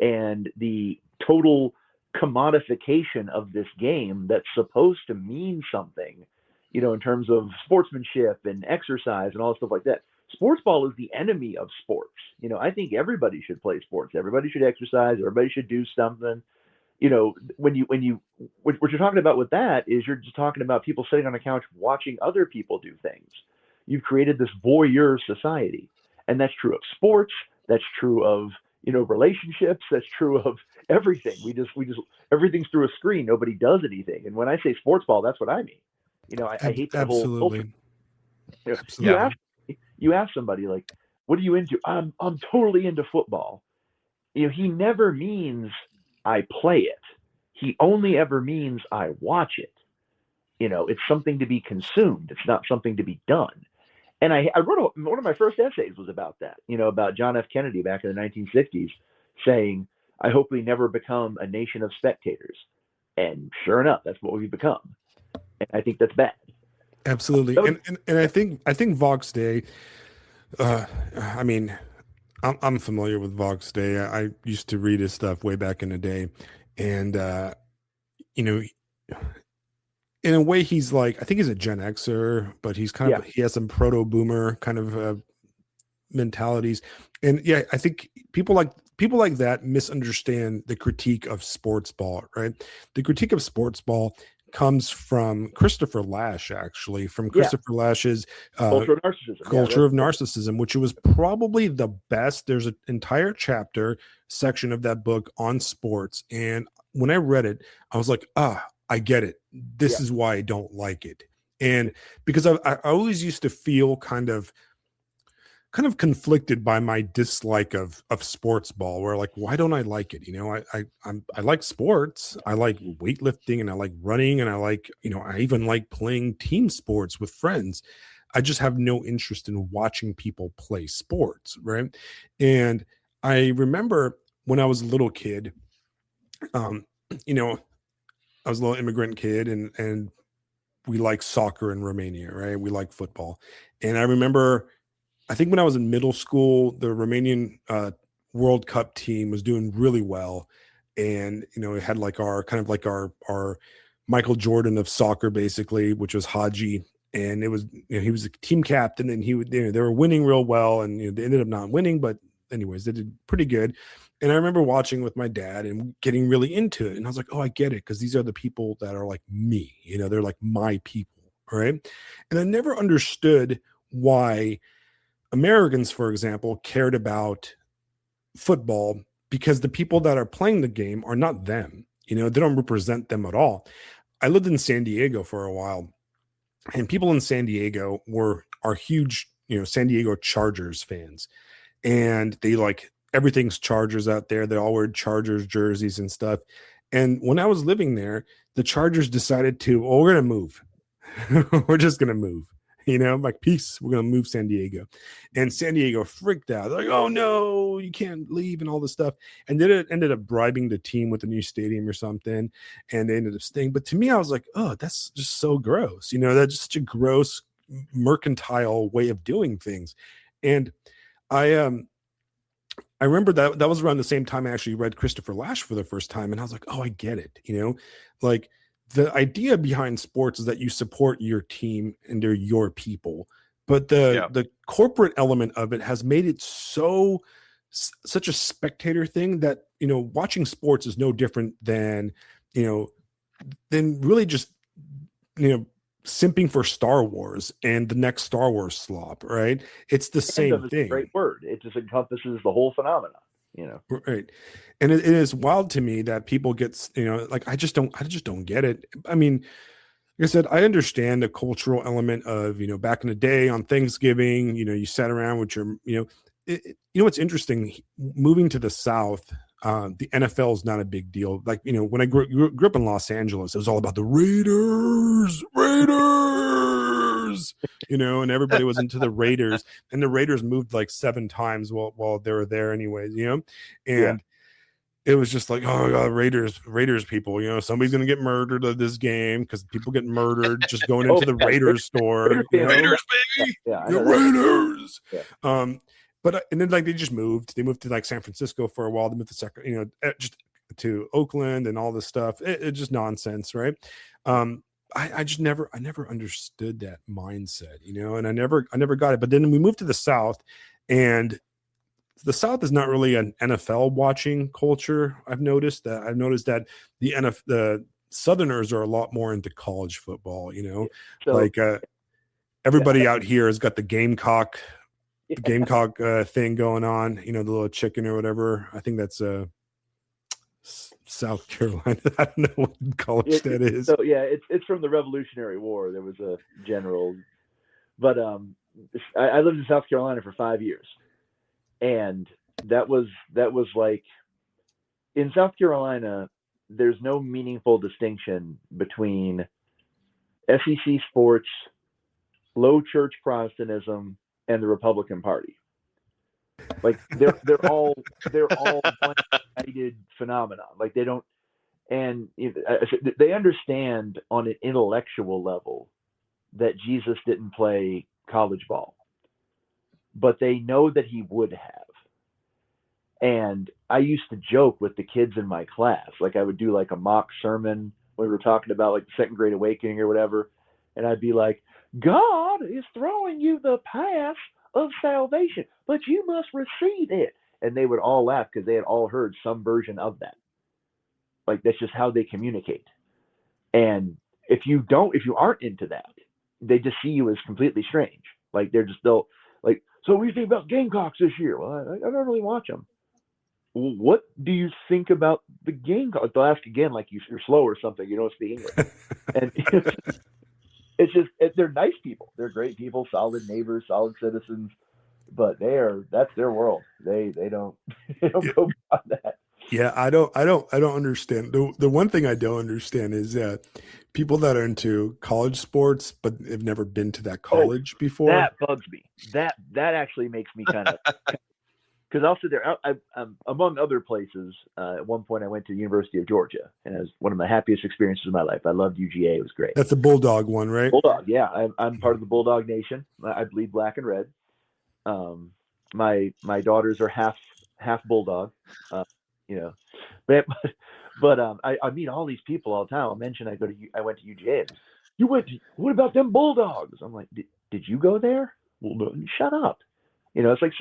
and the total commodification of this game that's supposed to mean something, you know, in terms of sportsmanship and exercise and all stuff like that. sports ball is the enemy of sports. I think everybody should play sports. Everybody should exercise. Everybody should do something. What you're talking about with that is you're just talking about people sitting on a couch watching other people do things. You've created this voyeur society, and that's true of sports. That's true of relationships. That's true of everything. We just everything's through a screen. Nobody does anything. And when I say sports ball, that's what I mean. I hate that whole culture. Absolutely. You ask somebody like, "What are you into?" I'm totally into football. He never means I play it. He only ever means I watch it. It's something to be consumed. It's not something to be done. And I wrote one of my first essays was about that, about John F. Kennedy back in the 1960s saying, "I hope we never become a nation of spectators." And sure enough, that's what we've become. And I think that's bad. Absolutely. And I think Vox Day, I mean, I'm familiar with Vox Day. I used to read his stuff way back in the day. And, in a way, he's like, I think he's a Gen Xer, but he's kind of, he has some proto boomer kind of mentalities. And yeah, I think people like that misunderstand the critique of sports ball, right? The critique of sports ball comes from Christopher Lasch, actually, from Christopher Lasch's Culture of Narcissism. Culture of Narcissism, which was probably the best. There's an entire chapter section of that book on sports. And when I read it, I was like, I get it. This is why I don't like it. And because I always used to feel kind of conflicted by my dislike of sports ball, where like, why don't I like it? I like sports. I like weightlifting and I like running and I like, I even like playing team sports with friends. I just have no interest in watching people play sports. Right. And I remember when I was a little kid, I was a little immigrant kid and we like soccer in Romania, right? We like football. And I remember, I think when I was in middle school, the Romanian World Cup team was doing really well. And, it had like our Michael Jordan of soccer, basically, which was Haji. And it was, he was a team captain and they were winning real well. And they ended up not winning, but anyways, they did pretty good. And I remember watching with my dad and getting really into it. And I was like, oh, I get it. Because these are the people that are like me, they're like my people. Right. And I never understood why Americans, for example, cared about football, because the people that are playing the game are not them. They don't represent them at all. I lived in San Diego for a while, and people in San Diego are huge, San Diego Chargers fans. And they like everything's Chargers out there. They all wear Chargers jerseys and stuff. And when I was living there, the Chargers decided we're going to move. We're just going to move. Like, peace, we're going to move San Diego. And San Diego freaked out. They're like, oh, no, you can't leave and all this stuff. And then it ended up bribing the team with a new stadium or something. And they ended up staying. But to me, I was like, oh, that's just so gross. That's just such a gross mercantile way of doing things. And I remember that was around the same time I actually read Christopher Lasch for the first time. And I was like, oh, I get it. Like, the idea behind sports is that you support your team and they're your people, but the corporate element of it has made it such a spectator thing that, watching sports is no different than really just, simping for Star Wars and the next Star Wars slop, right? It's the same thing. Great word. It just encompasses the whole phenomenon. Right. And it is wild to me that people get, like, I just don't get it. I mean, like I said, I understand the cultural element of, back in the day on Thanksgiving, you sat around with your, what's interesting, moving to the South, the NFL is not a big deal. Like, when I grew up in Los Angeles, it was all about the Raiders, and everybody was into the Raiders, and the Raiders moved like 7 times while they were there anyways, and it was just like, oh my God, Raiders people, somebody's going to get murdered at this game because people get murdered just going into the Raiders store. Raiders, baby. The Raiders. Yeah. But and then like they moved to like San Francisco for a while. They moved to just to Oakland and all this stuff. It's just nonsense, right? I just never understood that mindset, and I never got it. But then we moved to the South, and the South is not really an NFL watching culture. I've noticed that the Southerners are a lot more into college football. So like everybody out here has got the Gamecock thing going on. The little chicken or whatever. I think that's South Carolina. I don't know what college that is. So yeah, it's from the Revolutionary War. There was a general, but I lived in South Carolina for 5 years, and that was like, in South Carolina, there's no meaningful distinction between SEC sports, low church Protestantism, and the Republican Party. Like they're all one united phenomenon. Like they don't, and they understand on an intellectual level that Jesus didn't play college ball, but they know that he would have. And I used to joke with the kids in my class, like I would do like a mock sermon when we were talking about like the second great awakening or whatever, and I'd be like, God is throwing you the path of salvation, but you must receive it. And they would all laugh because they had all heard some version of that. Like that's just how they communicate. And if you aren't into that, they just see you as completely strange. Like they'll like, so what do you think about Gamecocks this year? Well, I don't really watch them. What do you think about the Gamecocks? They'll ask again, like you're slow or something. You don't speak English. And it's just they're nice people. They're great people, solid neighbors, solid citizens. But that's their world. They don't go beyond that. Yeah, I don't understand. The one thing I don't understand is that people that are into college sports but have never been to that college before. That bugs me. That actually makes me kind of, because I'll sit there. Among other places, at one point I went to the University of Georgia, and it was one of my happiest experiences of my life. I loved UGA. It was great. That's the Bulldog one, right? Bulldog, yeah. I'm part of the Bulldog Nation. I bleed black and red. My daughters are half Bulldog. But I meet all these people all the time. I'll mention I went to UGA. What about them Bulldogs? I'm like, did you go there? Well, no, shut up. It's like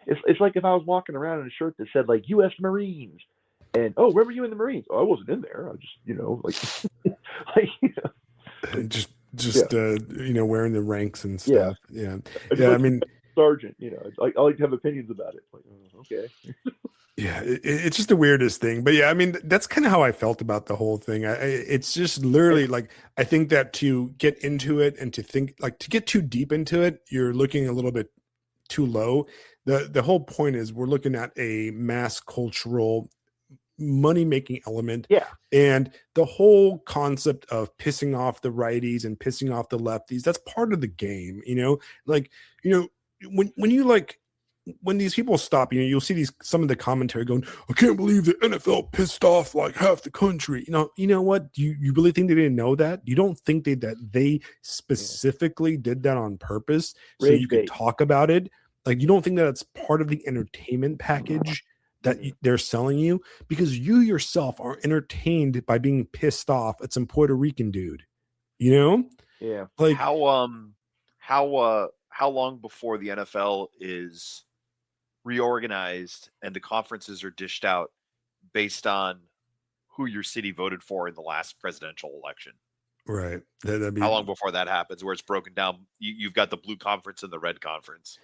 it's like if I was walking around in a shirt that said like U.S. Marines, and where were you in the Marines? Oh, I wasn't in there. I just, just wearing the ranks and stuff. Yeah. I mean, sergeant. I like to have opinions about it. Like, okay. Yeah, it's just the weirdest thing. But yeah, I mean, that's kind of how I felt about the whole thing. It's just literally like, I think that to get into it and to get too deep into it, you're looking a little bit too low. The whole point is we're looking at a mass cultural money-making element. Yeah. And the whole concept of pissing off the righties and pissing off the lefties, that's part of the game, when these people stop, you'll see some of the commentary going, I can't believe the NFL pissed off like half the country. You know what? You really think they didn't know that? You don't think that they specifically did that on purpose so you could talk about it? Like, you don't think that it's part of the entertainment package that they're selling you? Because you yourself are entertained by being pissed off at some Puerto Rican dude, Yeah. Like how long before the NFL is reorganized and the conferences are dished out based on who your city voted for in the last presidential election? Right. How long before that happens, where it's broken down? You've got the blue conference and the red conference.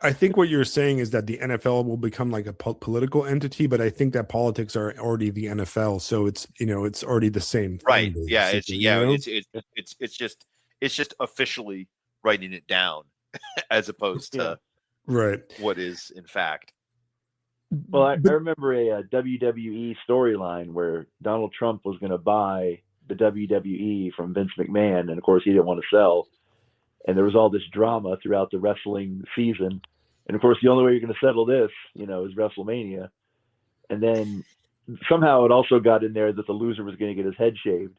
I think what you're saying is that the NFL will become like a political entity, but I think that politics are already the NFL, so it's it's already the same thing. Right. Yeah. It's just officially writing it down as opposed to what is in fact. Well, I remember a WWE storyline where Donald Trump was going to buy the WWE from Vince McMahon, and of course he didn't want to sell. And there was all this drama throughout the wrestling season. And of course, the only way you're going to settle this, is WrestleMania. And then somehow it also got in there that the loser was going to get his head shaved.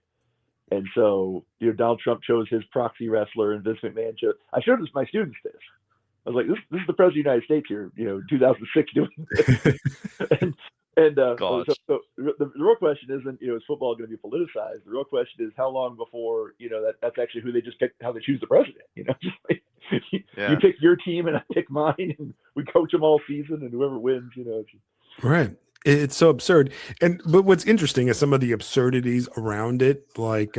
And so, Donald Trump chose his proxy wrestler, and Vince McMahon chose. I showed my students this. I was like, this is the president of the United States here, 2006 doing this. And God. so the real question isn't, is football going to be politicized? The real question is how long before, that's actually who they just pick, how they choose the president. You pick your team and I pick mine, and we coach them all season, and whoever wins, Right. It's so absurd. But what's interesting is some of the absurdities around it, like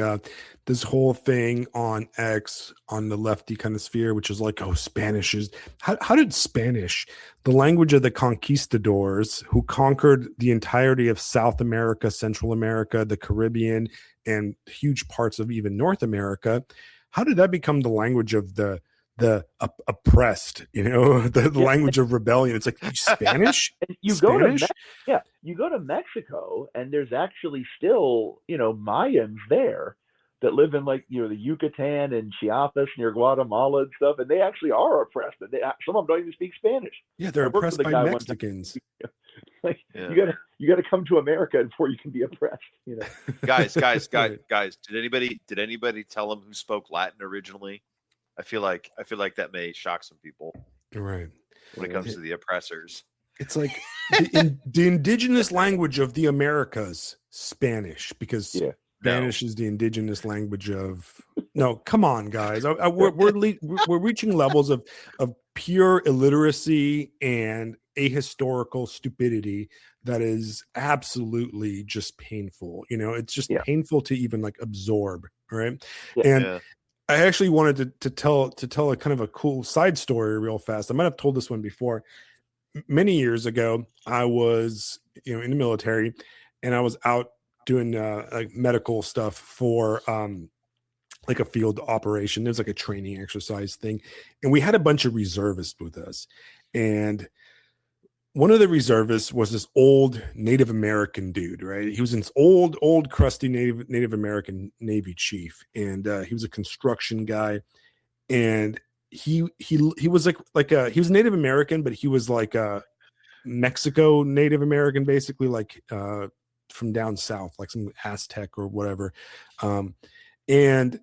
this whole thing on X on the lefty kind of sphere, which is like, oh, Spanish is how did Spanish, the language of the conquistadors who conquered the entirety of South America, Central America, the Caribbean, and huge parts of even North America, how did that become the language of the oppressed, the language of rebellion? It's like Spanish. And you Spanish? go to Mexico, and there's actually still Mayans there that live in like the Yucatan and Chiapas near Guatemala and stuff, and they actually are oppressed. And some of them don't even speak Spanish. Yeah, they're oppressed by Mexicans. Like you gotta come to America before you can be oppressed. Guys. Did anybody tell them who spoke Latin originally? I feel like that may shock some people, right? When it comes to the oppressors, it's like the indigenous language of the Americas, Spanish, because Spanish is the indigenous language of. No, come on, guys. We're reaching levels of pure illiteracy and ahistorical stupidity that is absolutely just painful. It's just painful to even like absorb, right? I actually wanted to tell a kind of a cool side story real fast. I might have told this one before. Many years ago, I was in the military, and I was out doing like medical stuff for like a field operation. There's like a training exercise thing, and we had a bunch of reservists with us, and one of the reservists was this old Native American dude, right? He was an old crusty Native American Navy chief, and he was a construction guy, and he was like he was Native American, but he was like a Mexico Native American, basically, like from down south, like some Aztec or whatever. And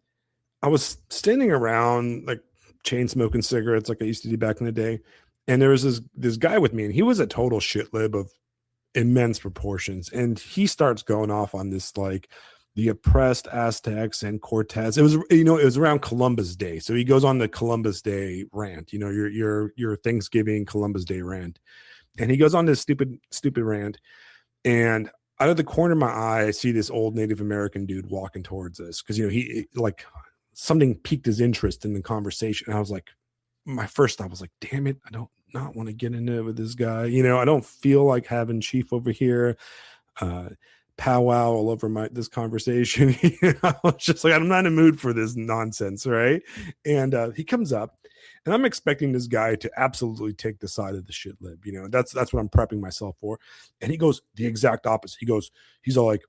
I was standing around like chain smoking cigarettes like I used to do back in the day. And there was this guy with me, and he was a total shit lib of immense proportions. And he starts going off on this, like the oppressed Aztecs and Cortez. It was around Columbus Day. So he goes on the Columbus Day rant, your Thanksgiving Columbus Day rant. And he goes on this stupid rant. And out of the corner of my eye, I see this old Native American dude walking towards us. Cause he like something piqued his interest in the conversation. And I was like, my first thought was like, damn it, I don't not want to get into it with this guy. I don't feel like having Chief over here powwow all over this conversation. I was just like, I'm not in the mood for this nonsense, right? And he comes up, and I'm expecting this guy to absolutely take the side of the shit lib. That's what I'm prepping myself for. And he goes the exact opposite. He's all like,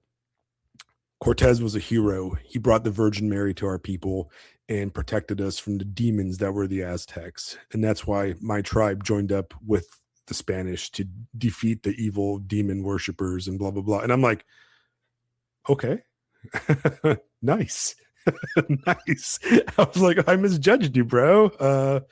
Cortez was a hero. He brought the Virgin Mary to our people and protected us from the demons that were the Aztecs. And that's why my tribe joined up with the Spanish to defeat the evil demon worshippers and blah, blah, blah. And I'm like, okay, nice. Nice. I was like, I misjudged you, bro.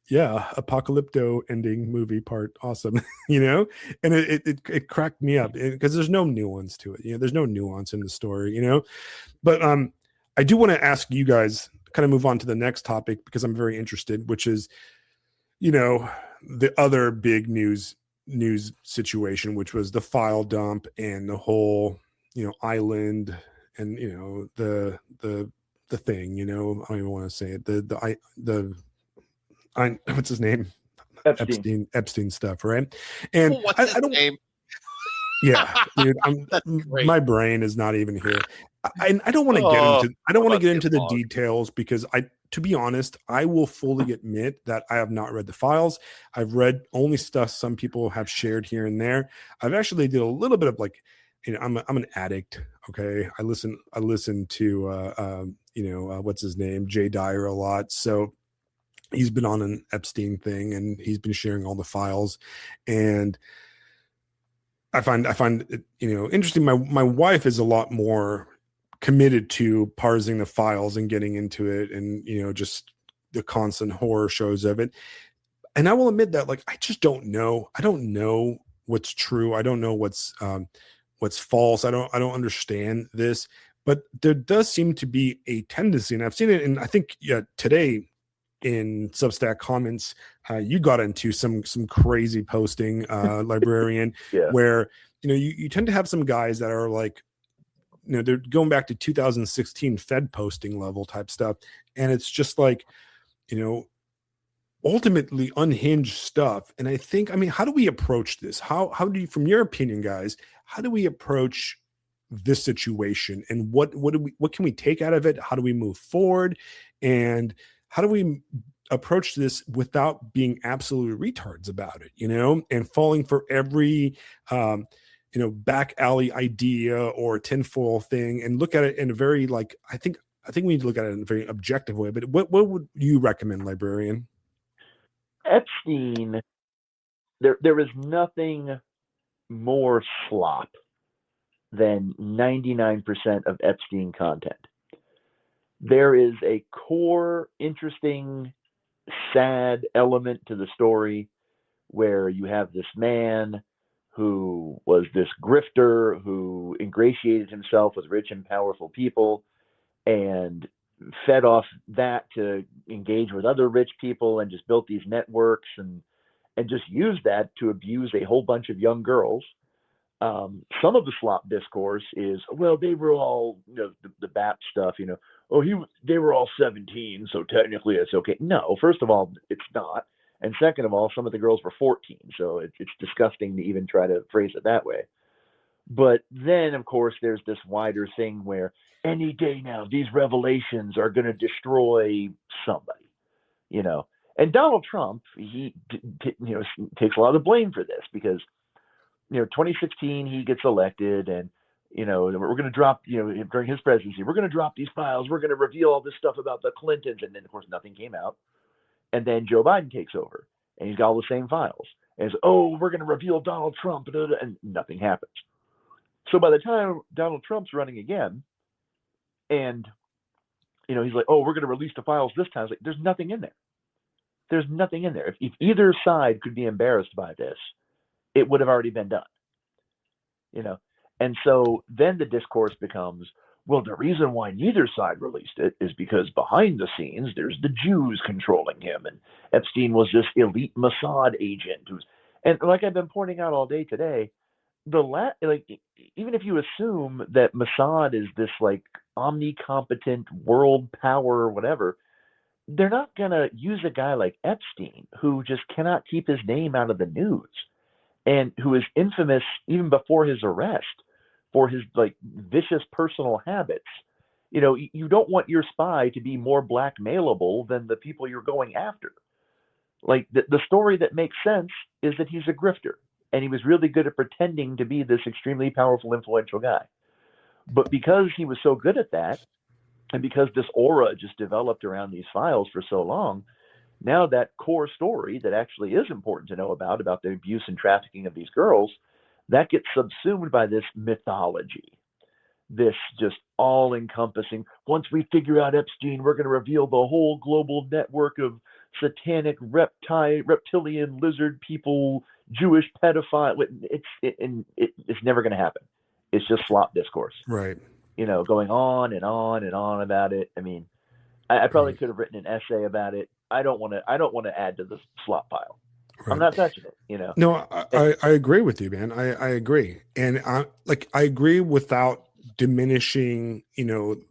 Yeah, apocalypto ending movie part, awesome. And it cracked me up because there's no nuance to it. There's no nuance in the story. But I do want to ask you guys, kind of move on to the next topic because I'm very interested, which is the other big news situation, which was the file dump and the whole island and the thing. I don't even want to say it. What's his name? Epstein stuff, right? And what's his name? Yeah, dude, my brain is not even here. I don't want to get into the details because to be honest, I will fully admit that I have not read the files. I've read only stuff some people have shared here and there. I've actually did a little bit of like, I'm an addict. Okay. I listen to, what's his name? Jay Dyer a lot. So he's been on an Epstein thing and he's been sharing all the files, and I find it, interesting. My wife is a lot more committed to parsing the files and getting into it, and just the constant horror shows of it. And I will admit that, like, I just don't know. I don't know what's true. I don't know what's false. I don't understand this, but there does seem to be a tendency, and I've seen it. And I think today in Substack comments, you got into some crazy posting, Librarian, Yeah. where you tend to have some guys that are like, they're going back to 2016 Fed posting level type stuff, and it's just like, ultimately unhinged stuff. And I think, I mean, how do we approach this? How do you, from your opinion, guys, how do we approach this situation, and what can we take out of it? How do we move forward, and how do we approach this without being absolute retards about it, and falling for every back alley idea or tinfoil thing, and look at it in a very, like, I think we need to look at it in a very objective way. But what would you recommend, Librarian? Epstein, there is nothing more slop than 99% of Epstein content. There is a core, interesting, sad element to the story where you have this man who was this grifter who ingratiated himself with rich and powerful people and fed off that to engage with other rich people and just built these networks and just used that to abuse a whole bunch of young girls. Some of the slop discourse is, well, they were all, the BAP stuff, they were all 17, so technically it's okay. No, first of all, it's not. And second of all, some of the girls were 14, so it's disgusting to even try to phrase it that way. But then, of course, there's this wider thing where any day now, these revelations are going to destroy somebody, And Donald Trump, he takes a lot of the blame for this because 2016, he gets elected, and, we're going to drop, during his presidency, we're going to drop these files. We're going to reveal all this stuff about the Clintons. And then, of course, nothing came out. And then Joe Biden takes over, and he's got all the same files. And it's, we're going to reveal Donald Trump, and nothing happens. So by the time Donald Trump's running again, and, he's like, we're going to release the files this time. It's like, there's nothing in there. There's nothing in there. If either side could be embarrassed by this, it would have already been done, And so then the discourse becomes, well, the reason why neither side released it is because behind the scenes, there's the Jews controlling him. And Epstein was this elite Mossad agent and like I've been pointing out all day today, even if you assume that Mossad is this like omnicompetent world power or whatever, they're not going to use a guy like Epstein who just cannot keep his name out of the news and who is infamous even before his arrest for his like vicious personal habits. You don't want your spy to be more blackmailable than the people you're going after. Like the story that makes sense is that he's a grifter and he was really good at pretending to be this extremely powerful, influential guy. But because he was so good at that, and because this aura just developed around these files for so long, now that core story that actually is important to know about the abuse and trafficking of these girls, that gets subsumed by this mythology, this just all-encompassing, once we figure out Epstein, we're going to reveal the whole global network of satanic reptilian lizard people, Jewish pedophile. It's never going to happen. It's just slop discourse. Right. Going on and on and on about it. I mean, I probably could have written an essay about it. I don't want to add to the slop pile. Right. I'm not touching it, No, I agree with you, man. I agree. And I agree without diminishing,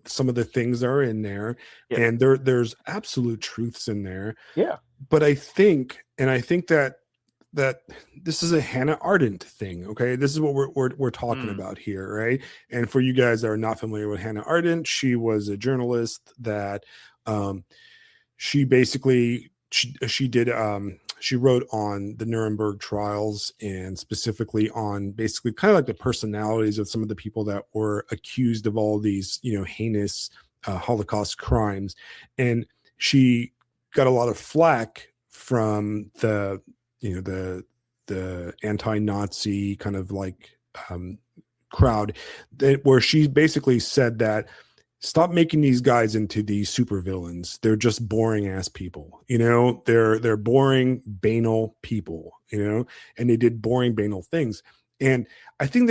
some of the things that are in there. Yeah. And there's absolute truths in there. Yeah. But I think that this is a Hannah Arendt thing. Okay. This is what we're talking about here. Right. And for you guys that are not familiar with Hannah Arendt, she was a journalist that, she basically, she wrote on the Nuremberg trials and specifically on basically kind of like the personalities of some of the people that were accused of all these, heinous Holocaust crimes. And she got a lot of flack from the anti-Nazi kind of like crowd where she basically said that stop making these guys into these supervillains. They're just boring ass people, you know. They're boring, banal people, you know, and they did boring, banal things. And I think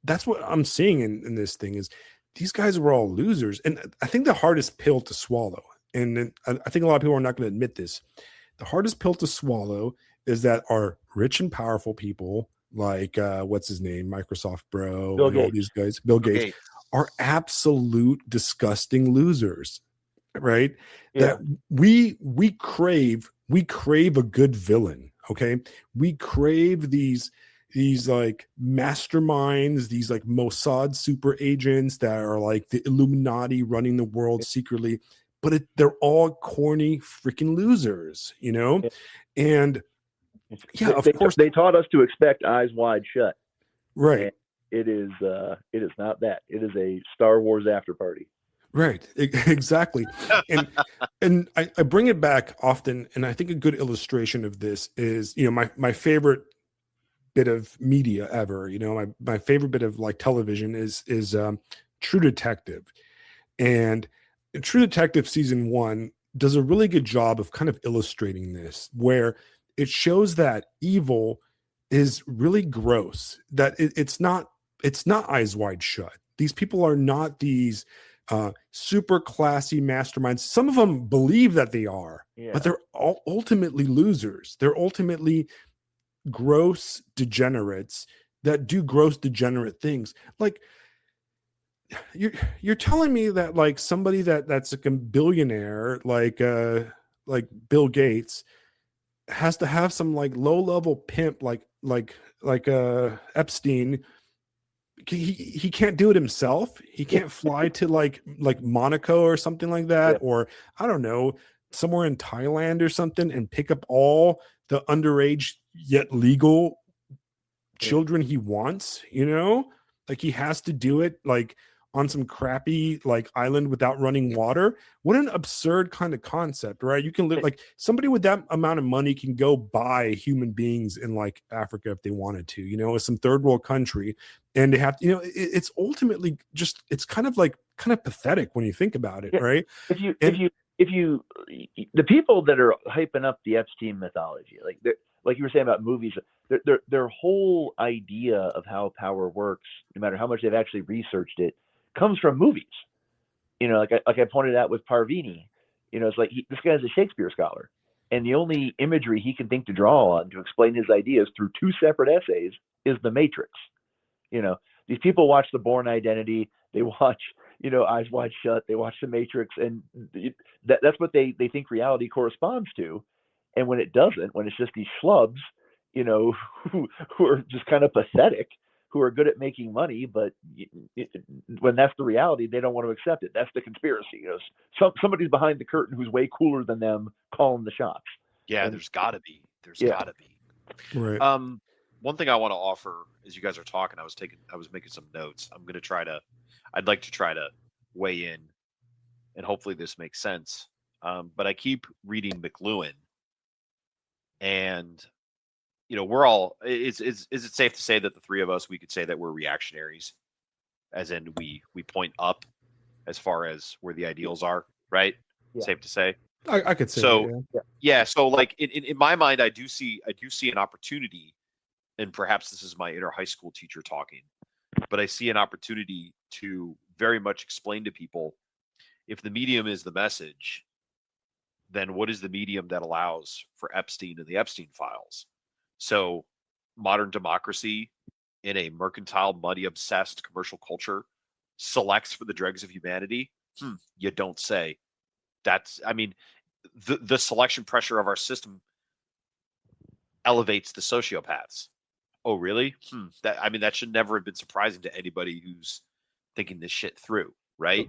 that's what I'm seeing in this thing is these guys were all losers. And I think the hardest pill to swallow, and I think a lot of people are not going to admit this, the hardest pill to swallow is that our rich and powerful people like what's his name, Microsoft bro, Bill and all Gates. these guys, Bill Gates, are absolute disgusting losers, right? Yeah. That we crave a good villain, okay? We crave these like masterminds, these like Mossad super agents that are like the Illuminati running the world secretly, but they're all corny freaking losers, you know? Yeah. And yeah, of course they taught us to expect Eyes Wide Shut. Right. And it is not that. It is a Star Wars after party. Right. Exactly. And I bring it back often, and I think a good illustration of this is, you know, my favorite bit of media ever, you know, my favorite bit of like television is True Detective. And True Detective season 1 does a really good job of kind of illustrating this, where it shows that evil is really gross, that it's not Eyes Wide Shut. These people are not these super classy masterminds. Some of them believe that they are, but they're all ultimately losers. They're ultimately gross degenerates that do gross degenerate things. Like you're telling me that like somebody that's like a billionaire like Bill Gates has to have some like low level pimp like Epstein. He can't do it himself. He can't fly to like Monaco or something like that, or I don't know, somewhere in Thailand or something, and pick up all the underage yet legal children he wants, you know? Like he has to do it like on some crappy like island without running water. What an absurd kind of concept, right? You can live like somebody with that amount of money can go buy human beings in like Africa if they wanted to, you know, some third world country, and they have, you know, it's ultimately just, it's kind of pathetic when you think about it, right? If you the people that are hyping up the Epstein mythology, like you were saying about movies, their whole idea of how power works, no matter how much they've actually researched it, comes from movies. You know, like I pointed out with Parvini, you know, it's like this guy's a Shakespeare scholar, and the only imagery he can think to draw on to explain his ideas through 2 separate essays is The Matrix. You know, these people watch The Bourne Identity, they watch, you know, Eyes Wide Shut, they watch The Matrix, and that's what they think reality corresponds to. And when it doesn't, when it's just these schlubs, you know, who are just kind of pathetic, who are good at making money, but when that's the reality, they don't want to accept it. That's the conspiracy. You know, somebody's behind the curtain who's way cooler than them calling the shots. Yeah, And there's got to be. There's got to be. Right. One thing I want to offer as you guys are talking, I was making some notes. I'd like to try to weigh in, and hopefully this makes sense. But I keep reading McLuhan, and you know, we're all. Is it safe to say that the three of us, we could say that we're reactionaries, as in we point up as far as where the ideals are, right? Yeah. Safe to say. I could say So that, yeah. So like in my mind, I do see an opportunity, and perhaps this is my inner high school teacher talking, but I see an opportunity to very much explain to people, if the medium is the message, then what is the medium that allows for Epstein and the Epstein files? So modern democracy in a mercantile, money obsessed commercial culture selects for the dregs of humanity. You don't say. I mean, the selection pressure of our system elevates the sociopaths. Oh, really? That should never have been surprising to anybody who's thinking this shit through, right?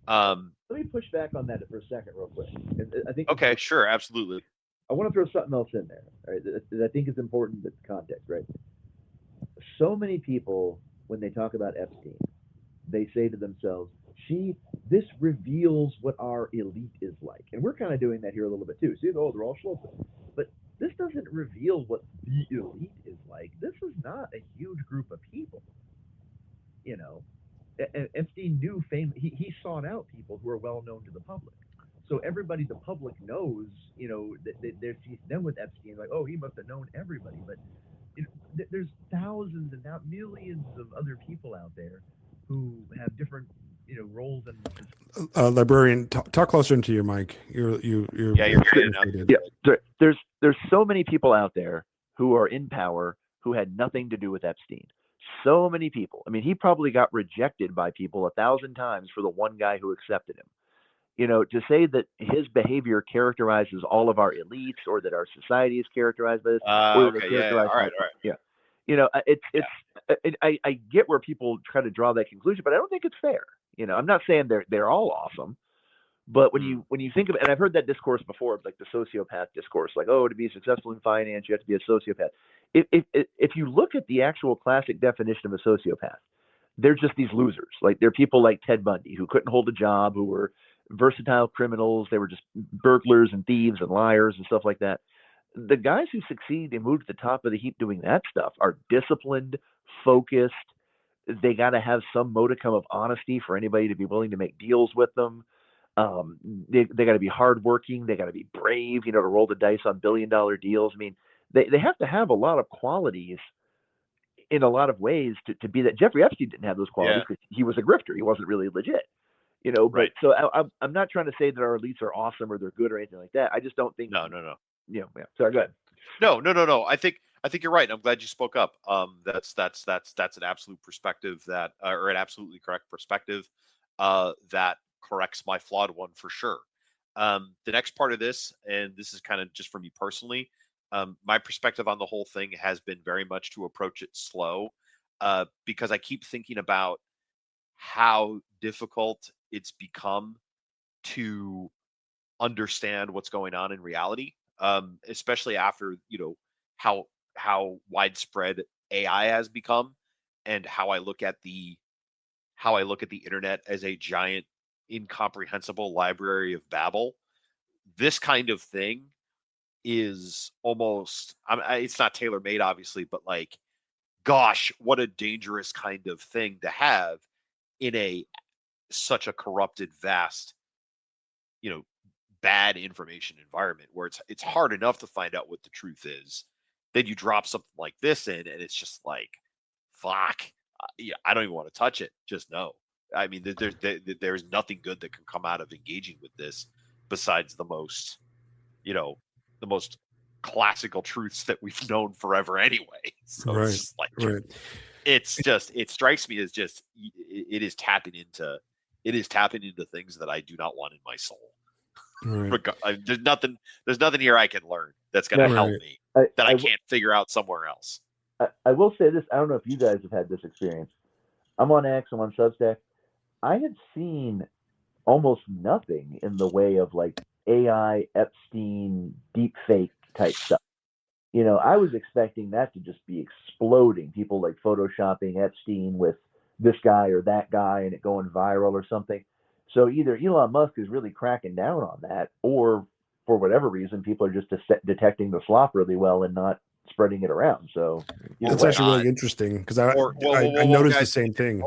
Let me push back on that for a second, real quick. I think. Okay, sure, absolutely. I want to throw something else in there, right? That I think is important in context, right? So many people, when they talk about Epstein, they say to themselves, this reveals what our elite is like. And we're kind of doing that here a little bit too. See, they're all schlubs. But this doesn't reveal what the elite is like. This is not a huge group of people. You know, Epstein knew fame. He sought out people who are well known to the public. So everybody, the public knows, that they see them with Epstein, like, oh, he must have known everybody. But there's thousands and now millions of other people out there who have different, roles and. Librarian, talk closer into your mic. You're you're fading out. Yeah, there's so many people out there who are in power who had nothing to do with Epstein. So many people. I mean, he probably got rejected by people 1,000 times for the one guy who accepted him. To say that his behavior characterizes all of our elites, or that our society is characterized by this, or that Okay, yeah, all right. I get where people try to draw that conclusion, but I don't think it's fair. I'm not saying they're all awesome, but when you think of it, and I've heard that discourse before, like the sociopath discourse, like, oh, to be successful in finance, you have to be a sociopath. If you look at the actual classic definition of a sociopath, they're just these losers. Like, they're people like Ted Bundy, who couldn't hold a job, who were versatile criminals. They were just burglars and thieves and liars and stuff like that. The guys who succeed and move to the top of the heap doing that stuff are disciplined, focused. They got to have some modicum of honesty for anybody to be willing to make deals with them. They got to be hardworking. They got to be brave, to roll the dice on billion-dollar deals. I mean, they have to have a lot of qualities in a lot of ways to be that. Jeffrey Epstein didn't have those qualities because he was a grifter. He wasn't really legit, But right. So I'm not trying to say that our elites are awesome or they're good or anything like that. I just don't think. No. Yeah. Sorry, go ahead. No. I think you're right. I'm glad you spoke up. That's an absolute perspective or an absolutely correct perspective. That corrects my flawed one for sure. The next part of this, and this is kind of just for me personally, my perspective on the whole thing has been very much to approach it slow, because I keep thinking about how difficult it's become to understand what's going on in reality, especially after how widespread AI has become, and how I look at the internet as a giant incomprehensible library of Babel. This kind of thing is almost, it's not tailor-made obviously, but like, gosh, what a dangerous kind of thing to have in such a corrupted, vast, bad information environment, where it's hard enough to find out what the truth is. Then you drop something like this in, and it's just like, fuck, I don't even want to touch it. Just no. I mean, there's nothing good that can come out of engaging with this besides the most classical truths that we've known forever anyway. So right. It's just like, right. It strikes me as just, it is tapping into things that I do not want in my soul. Right. There's nothing here I can learn that's going to help me that I can't figure out somewhere else. I will say this. I don't know if you guys have had this experience. I'm on X, I'm on Substack. I had seen almost nothing in the way of like AI, Epstein, deep fake type stuff. I was expecting that to just be exploding. People like photoshopping Epstein with this guy or that guy and it going viral or something. So either Elon Musk is really cracking down on that, or for whatever reason, people are just detecting the slop really well and not spreading it around. So that's actually really interesting, because I noticed the same thing.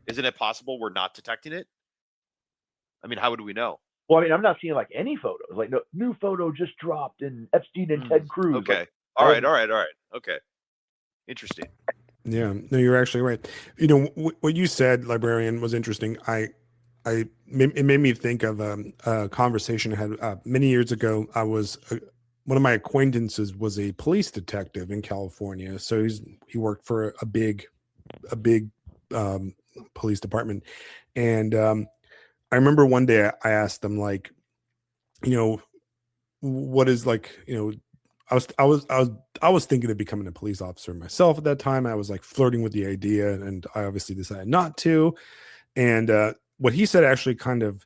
Isn't it possible we're not detecting it? I mean, how would we know? Well, I mean, I'm not seeing like any photos. Like, no new photo just dropped in Epstein and Ted Cruz. Okay. Like, all right. Okay. Interesting. Yeah. No, you're actually right. What you said, Librarian, was interesting. It made me think of a conversation I had many years ago. One of my acquaintances was a police detective in California. So he worked for a big police department. And I remember one day I asked them, like, what is, like, I was thinking of becoming a police officer myself at that time. I was like flirting with the idea, and I obviously decided not to. And what he said actually kind of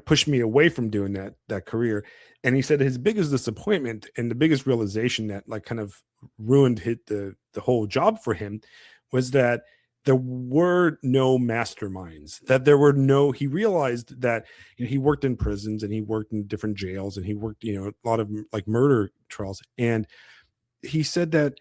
pushed me away from doing that career. And he said his biggest disappointment and the biggest realization that like kind of ruined the whole job for him was that there were no masterminds, that he realized that he worked in prisons and he worked in different jails and he worked, a lot of like murder trials. And he said that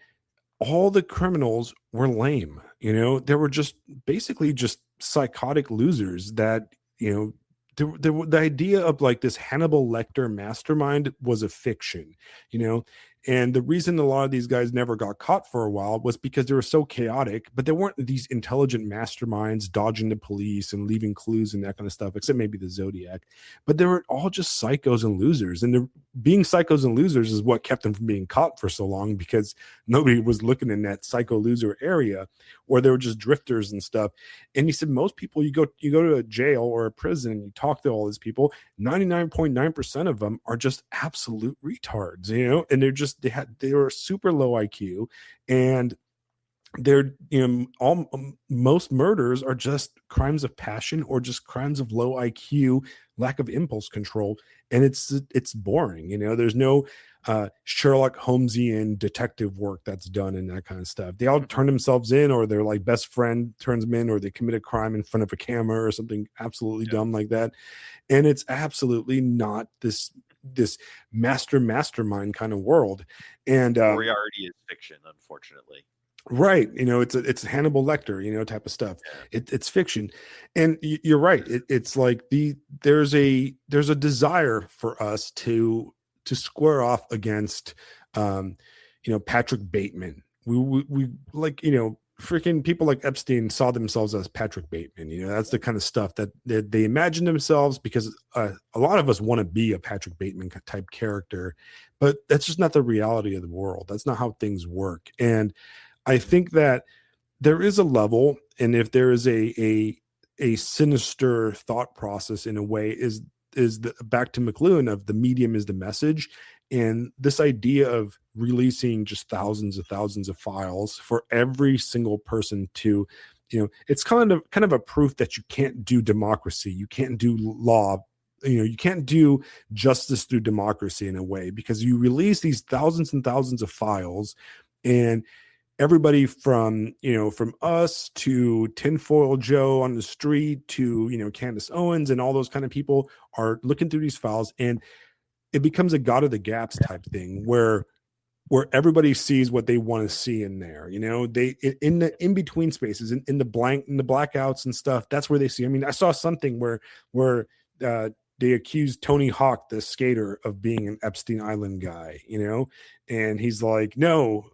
all the criminals were lame. You know, there were just basically just psychotic losers that, you know, the idea of like this Hannibal Lecter mastermind was a fiction, you know, and the reason a lot of these guys never got caught for a while was because they were so chaotic, but there weren't these intelligent masterminds dodging the police and leaving clues and that kind of stuff, except maybe the Zodiac. But they were all just psychos and losers. And being psychos and losers is what kept them from being caught for so long, because nobody was looking in that psycho loser area, or they were just drifters and stuff. And he said most people, you go to a jail or a prison and you talk to all these people, 99.9% of them are just absolute retards, you know, and they were super low IQ, and they're, you know, most murders are just crimes of passion or just crimes of low IQ, lack of impulse control, and it's boring, you know. There's no Sherlock Holmesian detective work that's done and that kind of stuff. They all turn themselves in, or their like best friend turns them in, or they commit a crime in front of a camera or something absolutely dumb like that. And it's absolutely not this mastermind kind of world. And Moriarty is fiction, unfortunately. Right, you know, it's Hannibal Lecter, you know, type of stuff. It's fiction, and you're right. It's like there's a desire for us to square off against, you know, Patrick Bateman. We like, you know, freaking people like Epstein saw themselves as Patrick Bateman. You know, that's the kind of stuff that they imagine themselves, because a lot of us want to be a Patrick Bateman type character, but that's just not the reality of the world. That's not how things work. And I think that there is a level, and if there is a sinister thought process in a way, is back to McLuhan of the medium is the message, and this idea of releasing just thousands of files for every single person to, you know, it's kind of a proof that you can't do democracy, you can't do law, you know, you can't do justice through democracy in a way, because you release these thousands and thousands of files, and everybody from, you know, from us to tinfoil Joe on the street to, you know, Candace Owens and all those kind of people are looking through these files, and it becomes a God of the gaps type thing where everybody sees what they want to see in there. You know, they in the in between spaces, in the blackouts and stuff. That's where they see. I mean, I saw something where they accused Tony Hawk, the skater, of being an Epstein Island guy, you know, and he's like, no,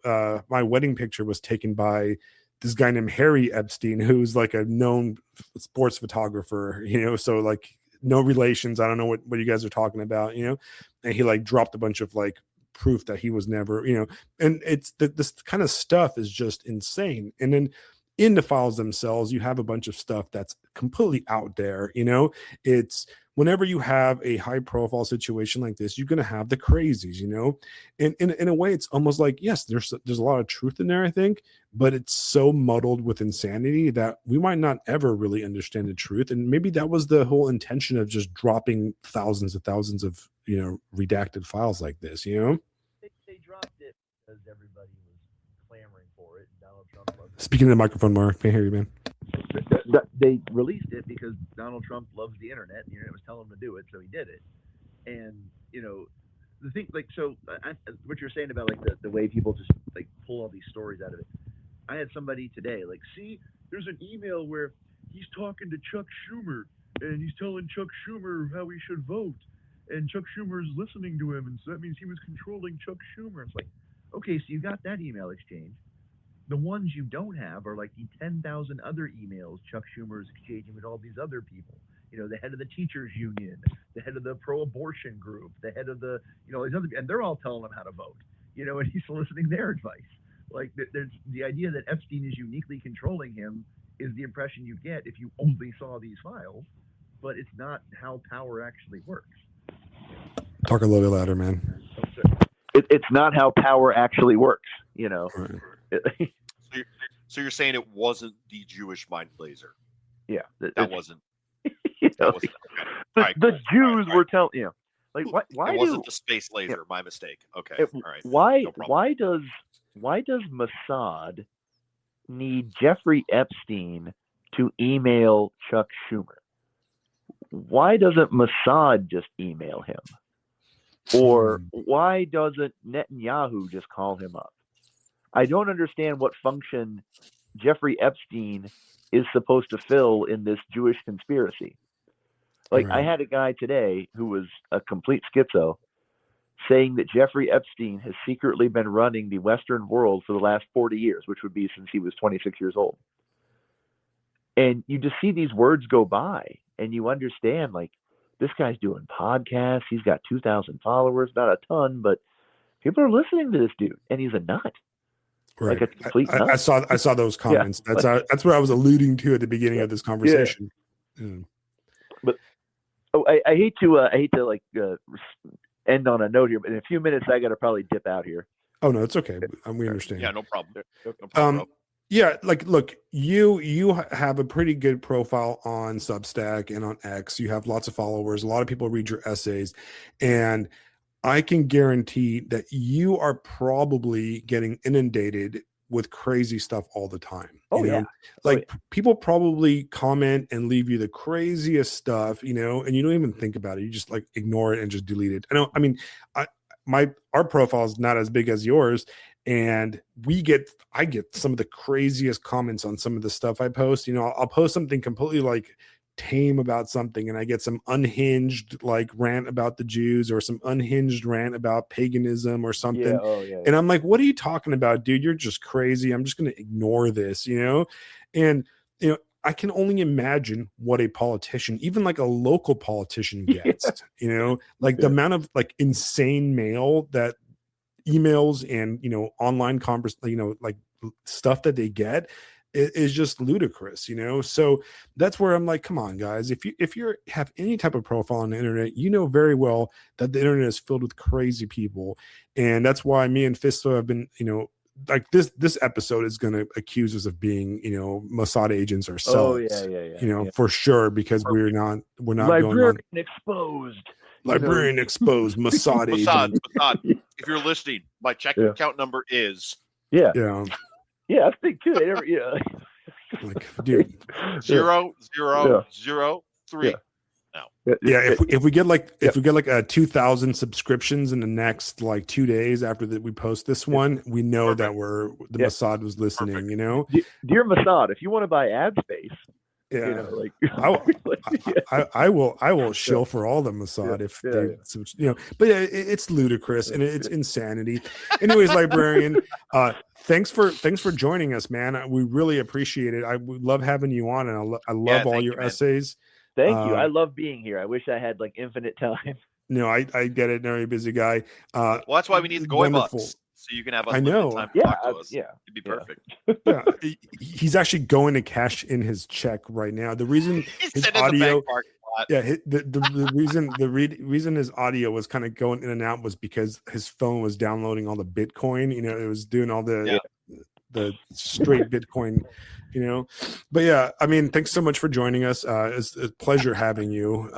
my wedding picture was taken by this guy named Harry Epstein, who's like a known sports photographer, you know, so like no relations. I don't know what you guys are talking about, you know, and he like dropped a bunch of like proof that he was never, you know, and it's this kind of stuff is just insane. And then in the files themselves, you have a bunch of stuff that's completely out there, you know. It's whenever you have a high profile situation like this, you're going to have the crazies, you know, and in a way, it's almost like, yes, there's a lot of truth in there, I think, but it's so muddled with insanity that we might not ever really understand the truth. And maybe that was the whole intention of just dropping thousands of, you know, redacted files like this, you know. They dropped it because everybody was clamoring for it. Donald Trump loved it. Speaking to the microphone, Mark, can't hear you, man. They released it because Donald Trump loves the internet. The internet was telling him to do it, so he did it. And you know, the thing, like, so what you're saying about like the way people just like pull all these stories out of it. I had somebody today like, see, there's an email where he's talking to Chuck Schumer and he's telling Chuck Schumer how he should vote, and Chuck Schumer is listening to him, and so that means he was controlling Chuck Schumer. It's like, okay, so you got that email exchange. The ones you don't have are like the 10,000 other emails Chuck Schumer is exchanging with all these other people. You know, the head of the teachers union, the head of the pro-abortion group, the head of the, you know, these other, and they're all telling him how to vote. You know, and he's soliciting their advice. Like, there's the idea that Epstein is uniquely controlling him is the impression you get if you only saw these files, but it's not how power actually works. Talk a little bit louder, man. It's not how power actually works, you know. Right. So you're saying it wasn't the Jewish mind blazer? Yeah, that wasn't. You know, That wasn't okay. the Jews were telling, you know, like why it wasn't the space laser? My mistake. Okay, all right. Why does Mossad need Jeffrey Epstein to email Chuck Schumer? Why doesn't Mossad just email him? Or why doesn't Netanyahu just call him up? I don't understand what function Jeffrey Epstein is supposed to fill in this Jewish conspiracy. Like, Right. I had a guy today who was a complete schizo saying that Jeffrey Epstein has secretly been running the Western world for the last 40 years, which would be since he was 26 years old. And you just see these words go by and you understand, like, this guy's doing podcasts. He's got 2,000 followers, not a ton, but people are listening to this dude, and he's a nut. Right. Like a complete nut. I saw those comments. Yeah. That's what I was alluding to at the beginning of this conversation. But I hate to end on a note here, but in a few minutes I got to probably dip out here. Oh no, it's okay. We understand. Yeah, no problem. No problem, bro. Yeah, like, look, you have a pretty good profile on Substack and on X. You have lots of followers. A lot of people read your essays, and I can guarantee that you are probably getting inundated with crazy stuff all the time. Oh, you know? yeah. Like, people probably comment and leave you the craziest stuff, and you don't even think about it. You just like ignore it and just delete it. Our profile is not as big as yours, and I get some of the craziest comments on some of the stuff I post. I'll post something completely like tame about something, and I get some unhinged like rant about the Jews, or some unhinged rant about paganism or something. Yeah. And I'm like, what are you talking about, dude? You're just crazy. I'm just going to ignore this, and I can only imagine what a politician, even like a local politician, gets. Like the amount of like insane mail that emails and online like stuff that they get is just ludicrous. So that's where I'm like, come on, guys, if you have any type of profile on the internet, very well that the internet is filled with crazy people. And that's why me and Fisto have been like this episode is going to accuse us of being Mossad agents ourselves. For sure, because we're not Librarian exposed. Librarian exposed, Mossad agent. Mossad, if you're listening, my check account number is yeah, that's big too. Like, dude, 0003. If we get like 2,000 subscriptions in the next like 2 days after that we post this one, we know that Mossad was listening. Dear Mossad, if you want to buy ad space, I will shill for all the Mossad but it's ludicrous and it's insanity. Anyways, Librarian, thanks for joining us, man. We really appreciate it. I love having you on, and I love all your essays. Thank you. I love being here. I wish I had like infinite time. No, I get it. Very busy guy. Well, that's why we need the Goy bucks, so you can have unlimited time to talk to us. Yeah, it'd be perfect. He's actually going to cash in his check right now. The reason his audio, the reason his audio was kind of going in and out was because his phone was downloading all the Bitcoin. It was doing all the straight Bitcoin. But yeah, I mean, thanks so much for joining us. It's a pleasure having you.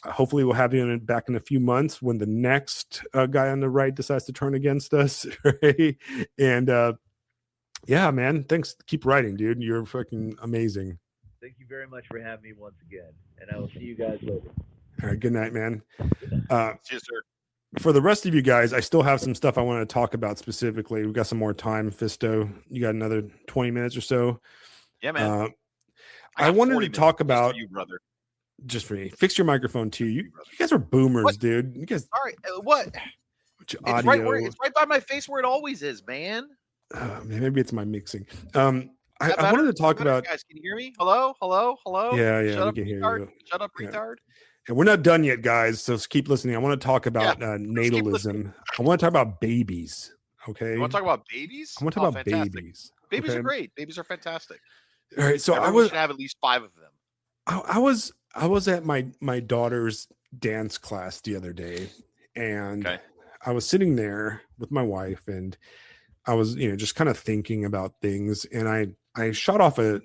Hopefully we'll have you back in a few months when the next guy on the right decides to turn against us. Right? And yeah, man, thanks. Keep writing, dude. You're fucking amazing. Thank you very much for having me once again, and I will see you guys later. All right, good night, man. Cheers, sir. For the rest of you guys, I still have some stuff I want to talk about specifically. We've got some more time. Fisto, you got another 20 minutes or so. Yeah, man. I wanted to talk about you, brother. Just for me. Fix your microphone too. You guys are boomers, what? Dude. You guys. Sorry, what? It's right by my face where it always is, man. Maybe it's my mixing. I wanted to talk about. Guys, can you hear me? Hello. Yeah. Shut up, we can hear retard. you. Shut up, retard. And we're not done yet, guys. So keep listening. I want to talk about natalism. I want to talk about babies. Okay. You want to talk about babies? I want to talk about babies. Babies are great. Babies are fantastic. All right. So Everyone should have at least 5 of them. I was at my daughter's dance class the other day, and I was sitting there with my wife, and I was just kind of thinking about things, and I shot off a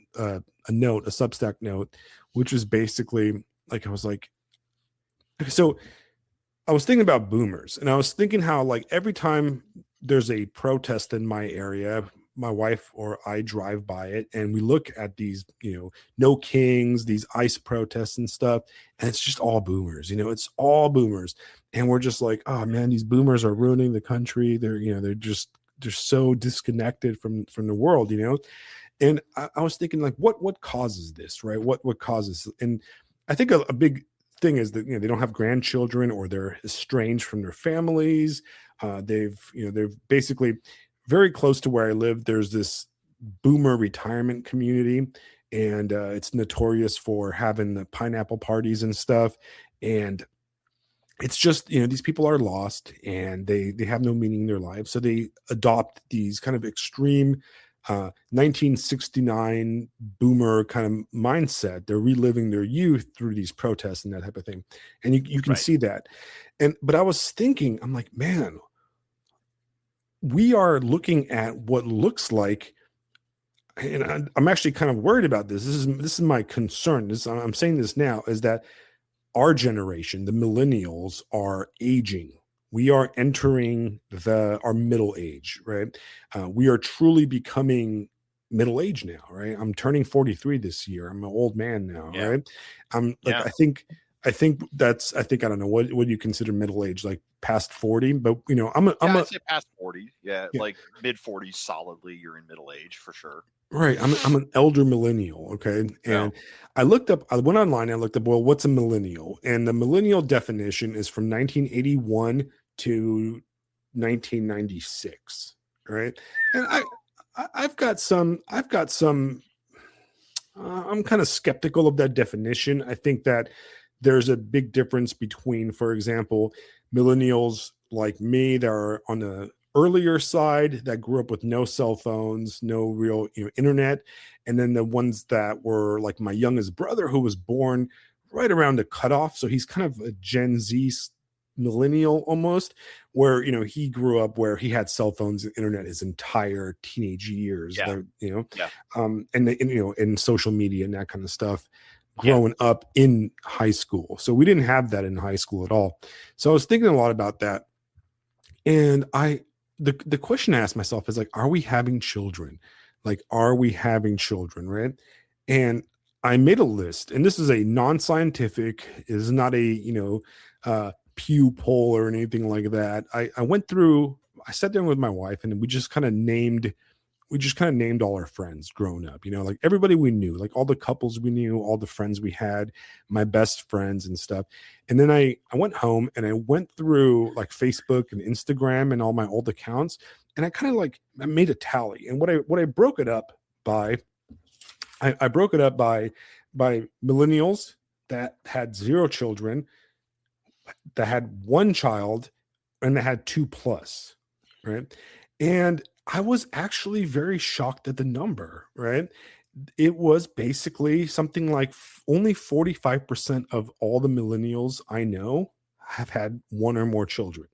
note, a Substack note, which was basically like, I was like, so I was thinking about boomers, and I was thinking how like every time there's a protest in my area, my wife or I drive by it and we look at these, no kings, these ICE protests and stuff, and it's just all boomers, it's all boomers. And we're just like, oh man, these boomers are ruining the country. They're so disconnected from the world, And I was thinking, like, what causes this, right? What causes? And I think a big thing is that, they don't have grandchildren, or they're estranged from their families. They're basically very close to where I live. There's this boomer retirement community, and it's notorious for having the pineapple parties and stuff. And it's just, these people are lost, and they have no meaning in their lives, so they adopt these kind of extreme 1969 boomer kind of mindset. They're reliving their youth through these protests and that type of thing, and you can Right. see that. But I was thinking, I'm like, man, we are looking at what looks like, and I'm actually kind of worried about this. This is my concern. I'm saying this now, is that our generation, the millennials, are aging. We are entering our middle age, right? We are truly becoming middle age now, right? I'm turning 43 this year. I'm an old man now, Yeah. right? I'm like, Yeah. I think I don't know, what do you consider middle age, like past 40? But I'd say past 40. Yeah, Yeah. like mid 40s solidly. You're in middle age for sure. Right. I'm an elder millennial. Okay. And I went online, I looked up, well, what's a millennial? And the millennial definition is from 1981 to 1996. Right. And I've got some, I'm kind of skeptical of that definition. I think that there's a big difference between, for example, millennials like me that are on the earlier side, that grew up with no cell phones, no real internet, and then the ones that were like my youngest brother, who was born right around the cutoff. So he's kind of a Gen Z millennial almost, where he grew up where he had cell phones and internet his entire teenage years. Yeah. And social media and that kind of stuff, growing up in high school. So we didn't have that in high school at all. So I was thinking a lot about that. And the question I asked myself is, like, are we having children? Like, are we having children, right? And I made a list, and this is a non-scientific, is not a, Pew poll or anything like that. I sat down with my wife, and we just kind of named all our friends growing up, like everybody we knew, like all the couples we knew, all the friends we had, my best friends and stuff. And then I went home, and I went through like Facebook and Instagram and all my old accounts, and I kind of I made a tally. And what I broke it up by, I broke it up by millennials that had 0 children, that had 1 child, and that had 2+, right? And I was actually very shocked at the number, right? It was basically something like only 45% of all the millennials I know have had 1 or more children,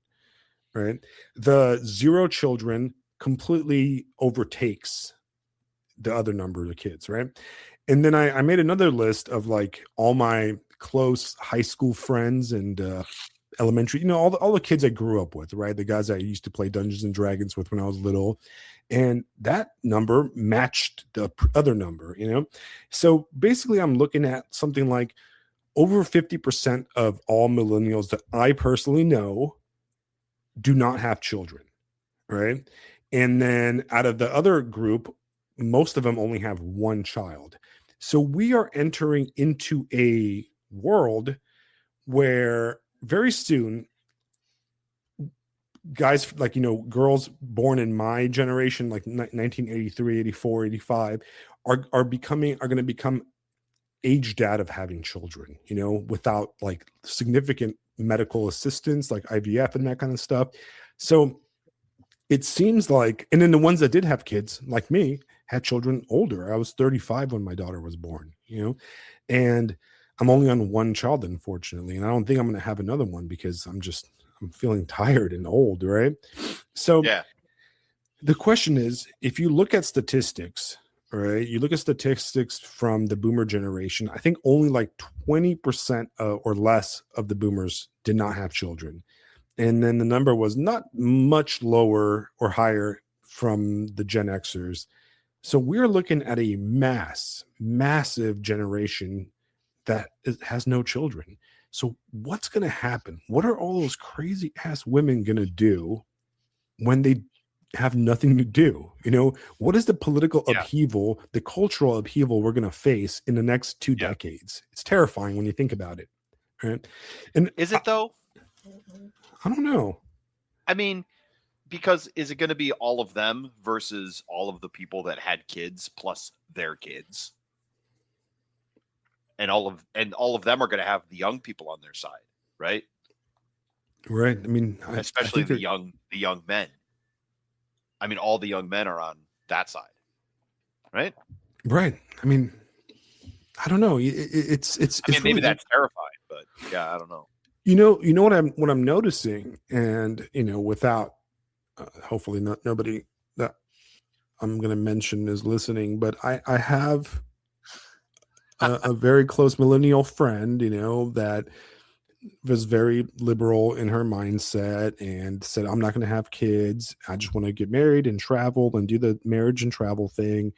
right? The 0 children completely overtakes the other number of kids, right? And then I made another list of like all my close high school friends and elementary, all the kids I grew up with, right? The guys I used to play Dungeons and Dragons with when I was little. And that number matched the other number, So basically I'm looking at something like over 50% of all millennials that I personally know do not have children, right? And then out of the other group, most of them only have 1 child. So we are entering into a world where very soon guys like, girls born in my generation, like 1983, 84, 85, are going to become aged out of having children, without like significant medical assistance, like IVF and that kind of stuff. So it seems like, and then the ones that did have kids, like me, had children older. I was 35 when my daughter was born, and I'm only on 1 child, unfortunately. And I don't think I'm going to have another one because I'm feeling tired and old, right? So the question is, if you look at statistics, right, you look at statistics from the boomer generation, I think only like 20% or less of the boomers did not have children. And then the number was not much lower or higher from the Gen Xers. So we're looking at a massive generation that has no children. So what's going to happen? What are all those crazy ass women going to do when they have nothing to do. What is the political Yeah. upheaval, the cultural upheaval we're going to face in the next 2 Yeah. decades? It's terrifying when you think about it. Right. And Is it though? I don't know. I mean, because is it going to be all of them versus all of the people that had kids plus their kids? And all of them are going to have the young people on their side, right? Right. I mean, Especially I think the young men. I mean, all the young men are on that side, right? right. I mean, I don't know. It's I mean, maybe really, that's terrifying, but yeah, I don't know. what I'm noticing, and without hopefully nobody that I'm going to mention is listening, but I have a very close millennial friend, that was very liberal in her mindset and said, I'm not going to have kids. I just want to get married and travel and do the marriage and travel thing,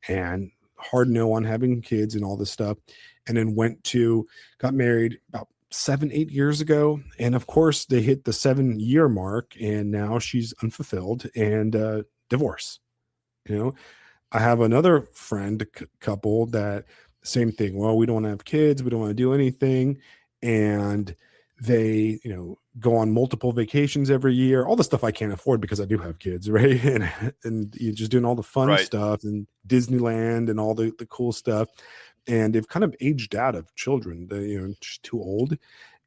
and hard no on having kids and all this stuff. And then got married about 7-8 years ago. And of course they hit the 7-year mark, and now she's unfulfilled and divorce. I have another friend couple that same thing. Well, we don't want to have kids. We don't want to do anything. And they, go on multiple vacations every year, all the stuff I can't afford because I do have kids. Right. And you're just doing all the fun Right. stuff and Disneyland and all the cool stuff. And they've kind of aged out of children. They're, just too old.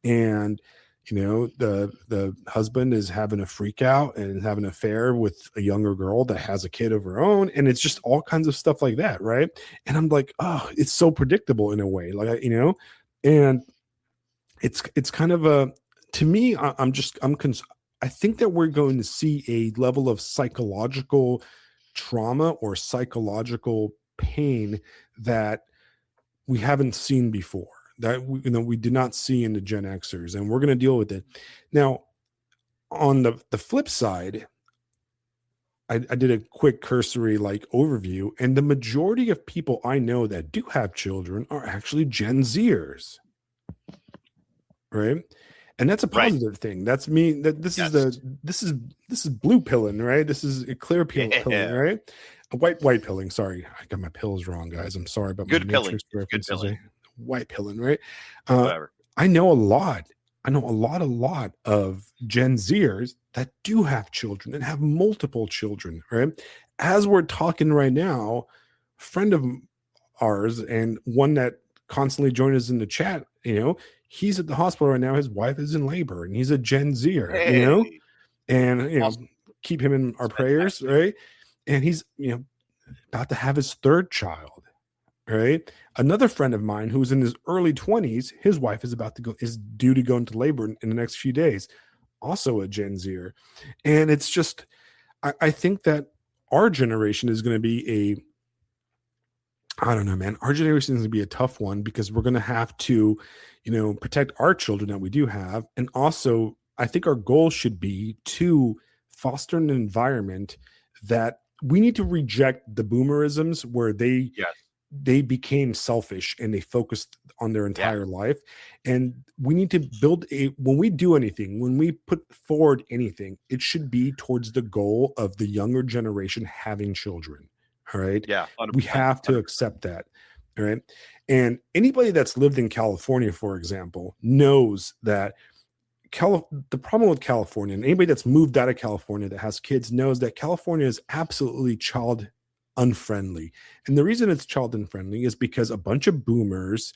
And, the husband is having a freak out and having an affair with a younger girl that has a kid of her own. And it's just all kinds of stuff like that. Right. And I'm like, oh, it's so predictable in a way, like, and it's kind of to me, I think that we're going to see a level of psychological trauma or psychological pain that we haven't seen before, that we did not see in the Gen Xers, and we're going to deal with it. Now, on the flip side, I did a quick cursory overview, and the majority of people I know that do have children are actually Gen Zers, right? And that's a positive thing. That's me. That this is blue pilling, right? This is a clear pilling, right? White pilling. Sorry, I got my pills wrong, guys. I'm sorry about Good my pilling. Matrix references. Good pilling. White pilling, right? Whatever. I know a lot of Gen Zers that do have children and have multiple children, right? As we're talking right now, a friend of ours and one that constantly joins us in the chat, he's at the hospital right now. His wife is in labor and he's a Gen Zer, and, Awesome. keep him in our prayers, fantastic. right? And he's, about to have his third child. Right. Another friend of mine who's in his early 20s, his wife is due to go into labor in the next few days. Also a Gen Zer. And it's just, I think that our generation is going to be I don't know, man. Our generation is going to be a tough one because we're going to have to, protect our children that we do have. And also, I think our goal should be to foster an environment that we need to reject the boomerisms where they became selfish and they focused on their entire life. And we need to build when we do anything, when we put forward anything, it should be towards the goal of the younger generation having children. All right. Yeah. 100%. We have to accept that. All right. And anybody that's lived in California, for example, knows that the problem with California, and anybody that's moved out of California that has kids knows that California is absolutely child unfriendly. And the reason it's child unfriendly is because a bunch of boomers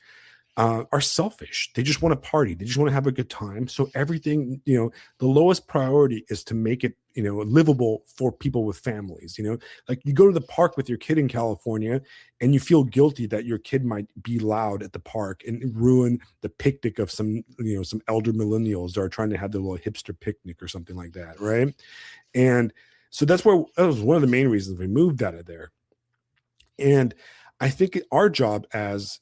are selfish. They just want to party. They just want to have a good time. So everything, the lowest priority is to make it, livable for people with families. Like you go to the park with your kid in California and you feel guilty that your kid might be loud at the park and ruin the picnic of some elder millennials that are trying to have their little hipster picnic or something like that. Right. And so that was one of the main reasons we moved out of there. And I think our job as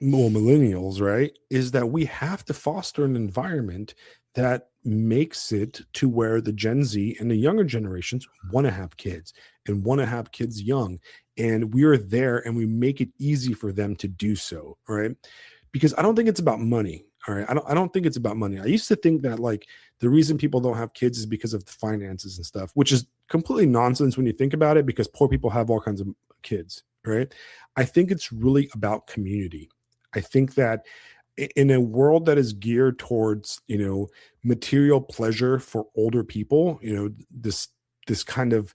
millennials, right, is that we have to foster an environment that makes it to where the Gen Z and the younger generations want to have kids and want to have kids young. And we are there and we make it easy for them to do so, right? Because I don't think it's about money. All right. I don't think it's about money. I used to think that the reason people don't have kids is because of the finances and stuff, which is completely nonsense when you think about it, because poor people have all kinds of kids, right? I think it's really about community. I think that in a world that is geared towards, material pleasure for older people, this kind of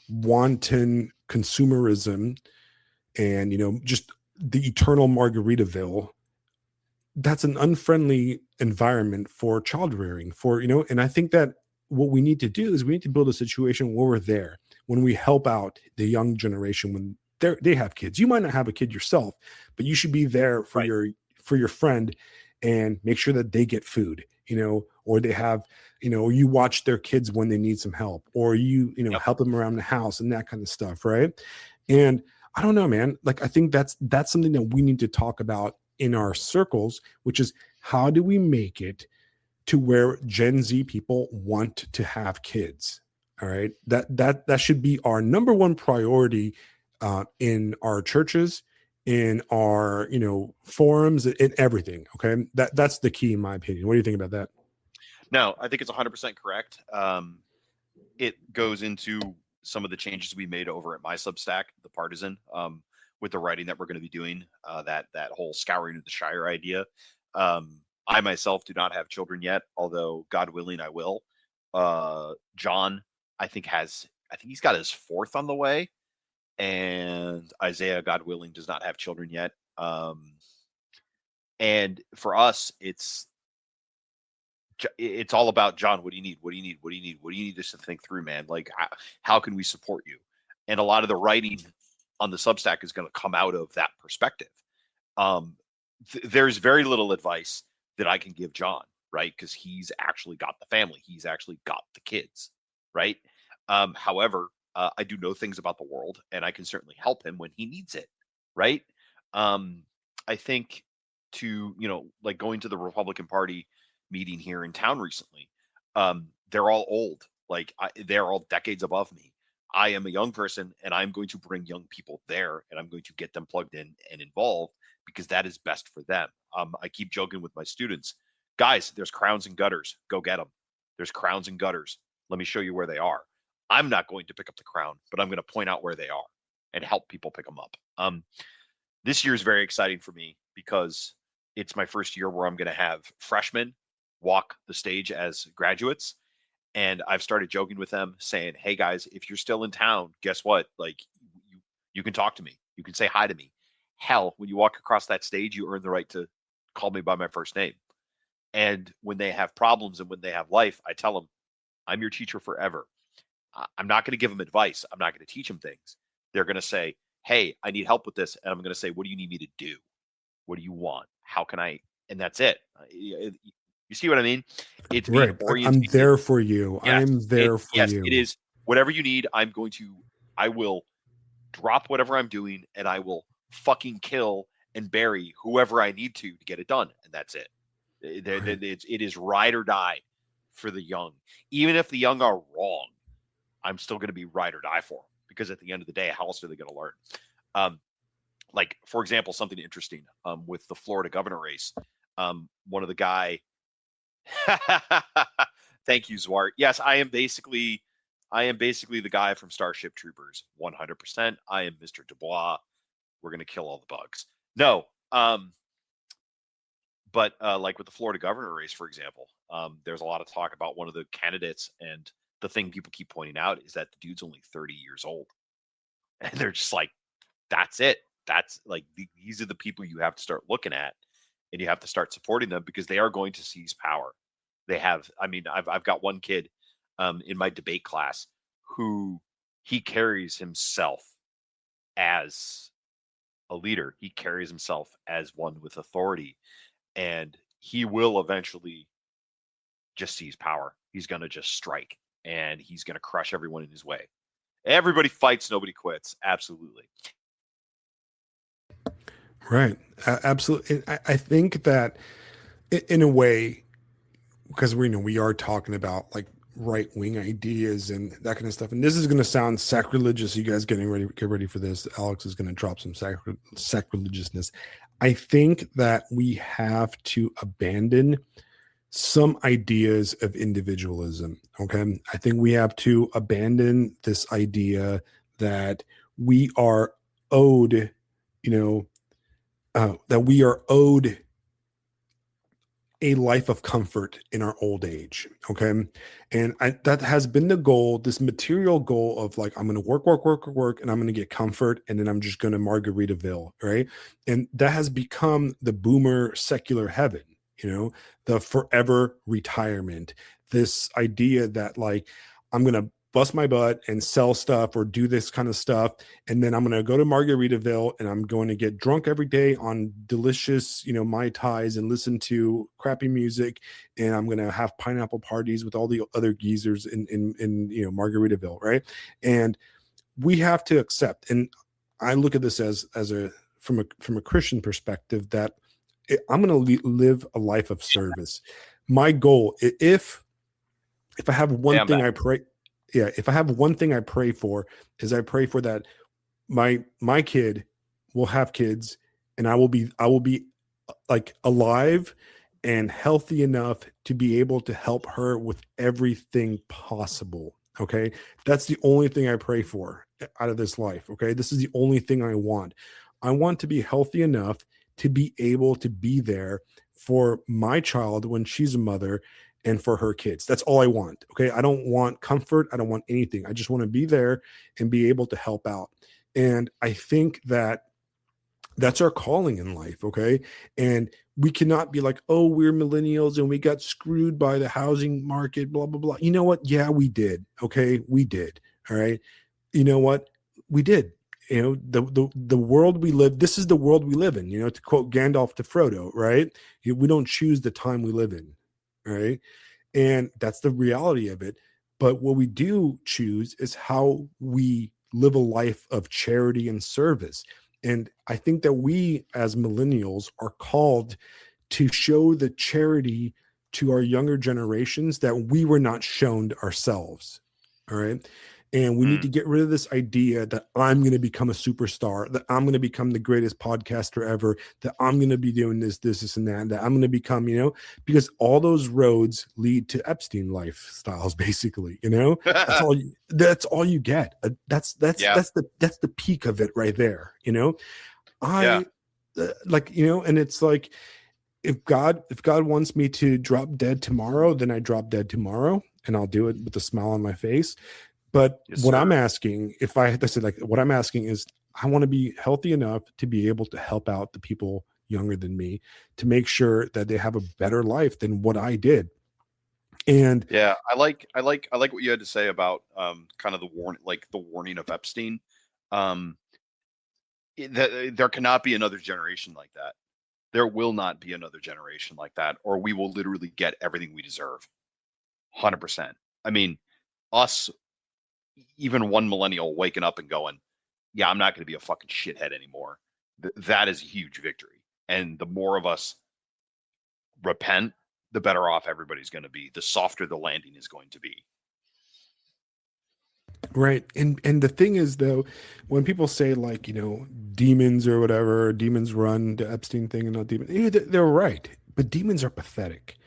wanton consumerism and, just the eternal Margaritaville, that's an unfriendly environment for child rearing, and I think that what we need to do is we need to build a situation where we're there when we help out the young generation when they have kids. You might not have a kid yourself, but you should be there for your friend and make sure that they get food, or they have, or you watch their kids when they need some help, or you help them around the house and that kind of stuff, right? And I don't know, man. Like, I think that's something that we need to talk about in our circles, which is how do we make it to where Gen Z people want to have kids? All right, that should be our number one priority in our churches, in our forums, in everything. Okay, that's the key in my opinion. What do you think about that? No, I think it's 100% correct. It goes into some of the changes we made over at my Substack, The Partisan, with the writing that we're going to be doing, that whole scouring of the Shire idea. I myself do not have children yet, although God willing, I will. John, I think he's got his fourth on the way, and Isaiah, God willing, does not have children yet. And for us, it's all about, John, what do you need? What do you need? What do you need? What do you need us to think through, man? Like, how can we support you? And a lot of the writing on the Substack is going to come out of that perspective. There's very little advice that I can give John, right? Because he's actually got the family. He's actually got the kids, right? However, I do know things about the world, and I can certainly help him when he needs it, right? I think like going to the Republican Party meeting here in town recently, they're all old. Like, they're all decades above me. I am a young person, and I'm going to bring young people there, and I'm going to get them plugged in and involved because that is best for them. I keep joking with my students, guys, there's crowns and gutters. Go get them. There's crowns and gutters. Let me show you where they are. I'm not going to pick up the crown, but I'm going to point out where they are and help people pick them up. This year is very exciting for me because it's my first year where I'm going to have freshmen walk the stage as graduates. And I've started joking with them saying, hey guys, if you're still in town, guess what? Like, you can talk to me. You can say hi to me. Hell, when you walk across that stage, you earn the right to call me by my first name. And when they have problems and when they have life, I tell them, I'm your teacher forever. I'm not going to give them advice. I'm not going to teach them things. They're going to say, hey, I need help with this. And I'm going to say, what do you need me to do? What do you want? How can I? And that's it. You see what I mean? It's right. I'm there for you. Yes, I'm there for yes, you. It is whatever you need. I will drop whatever I'm doing, and I will fucking kill and bury whoever I need to get it done. And that's it. It is ride or die for the young. Even if the young are wrong, I'm still going to be ride or die for them, because at the end of the day, how else are they going to learn? Like, for example, something interesting with the Florida governor race. One of the guy. Thank you, Zwart. Yes, I am basically the guy from Starship Troopers. 100%. I am Mr. Dubois. We're going to kill all the bugs. No. But like with the Florida governor race, for example, there's a lot of talk about one of the candidates, and the thing people keep pointing out is that the dude's only 30 years old. And they're just like, that's it. That's like, these are the people you have to start looking at, and you have to start supporting them, because they are going to seize power. They have, I've got one kid in my debate class who, he carries himself as a leader. He carries himself as one with authority, and he will eventually just seize power. He's going to just strike, and he's going to crush everyone in his way. Everybody fights, nobody quits. Absolutely. Right. Absolutely. I think that in a way, because we are talking about like right-wing ideas and that kind of stuff, and this is going to sound sacrilegious. You guys get ready for this. Alex is going to drop some sacrilegiousness. I think that we have to abandon some ideas of individualism. Okay. I think we have to abandon this idea that we are owed, that we are owed a life of comfort in our old age. Okay. And that has been the goal, this material goal of like, I'm going to work, and I'm going to get comfort. And then I'm just going to Margaritaville. Right. And that has become the boomer secular heaven, the forever retirement, this idea that like, I'm going to bust my butt and sell stuff or do this kind of stuff. And then I'm going to go to Margaritaville and I'm going to get drunk every day on delicious, Mai Tais and listen to crappy music. And I'm going to have pineapple parties with all the other geezers in Margaritaville. Right. And we have to accept, and I look at this as from a Christian perspective, that I'm going to live a life of service. My goal, if I have one thing I pray, if I have one thing I pray for, is I pray for that my kid will have kids, and I will be like alive and healthy enough to be able to help her with everything possible. Okay. That's the only thing I pray for out of this life. Okay. This is the only thing I want. I want to be healthy enough to be able to be there for my child when she's a mother and for her kids. That's all I want. Okay. I don't want comfort. I don't want anything. I just want to be there and be able to help out. And I think that that's our calling in life. Okay. And we cannot be like, oh, we're millennials and we got screwed by the housing market, blah, blah, blah. You know what? Yeah, we did. Okay. We did. All right. You know what? We did. The world we live, this is the world we live in, to quote Gandalf to Frodo, right? We don't choose the time we live in. Right. And that's the reality of it. But what we do choose is how we live a life of charity and service. And I think that we as millennials are called to show the charity to our younger generations that we were not shown ourselves. All right. And we need to get rid of this idea that I'm going to become a superstar, that I'm going to become the greatest podcaster ever, that I'm going to be doing this, and that I'm going to become, because all those roads lead to Epstein lifestyles, basically, that's all you get. That's the peak of it right there. And it's like, if God wants me to drop dead tomorrow, then I drop dead tomorrow, and I'll do it with a smile on my face. But what I'm asking, what I'm asking is, I want to be healthy enough to be able to help out the people younger than me, to make sure that they have a better life than what I did. And I like what you had to say about kind of the warning of Epstein. There cannot be another generation like that. There will not be another generation like that, or we will literally get everything we deserve. 100%. I mean, us, even one millennial waking up and going, yeah, I'm not going to be a fucking shithead anymore. That is a huge victory. And the more of us repent, the better off everybody's going to be. The softer the landing is going to be. Right. And the thing is, though, when people say like, demons or whatever, demons run the Epstein thing and not demons, they're right. But demons are pathetic.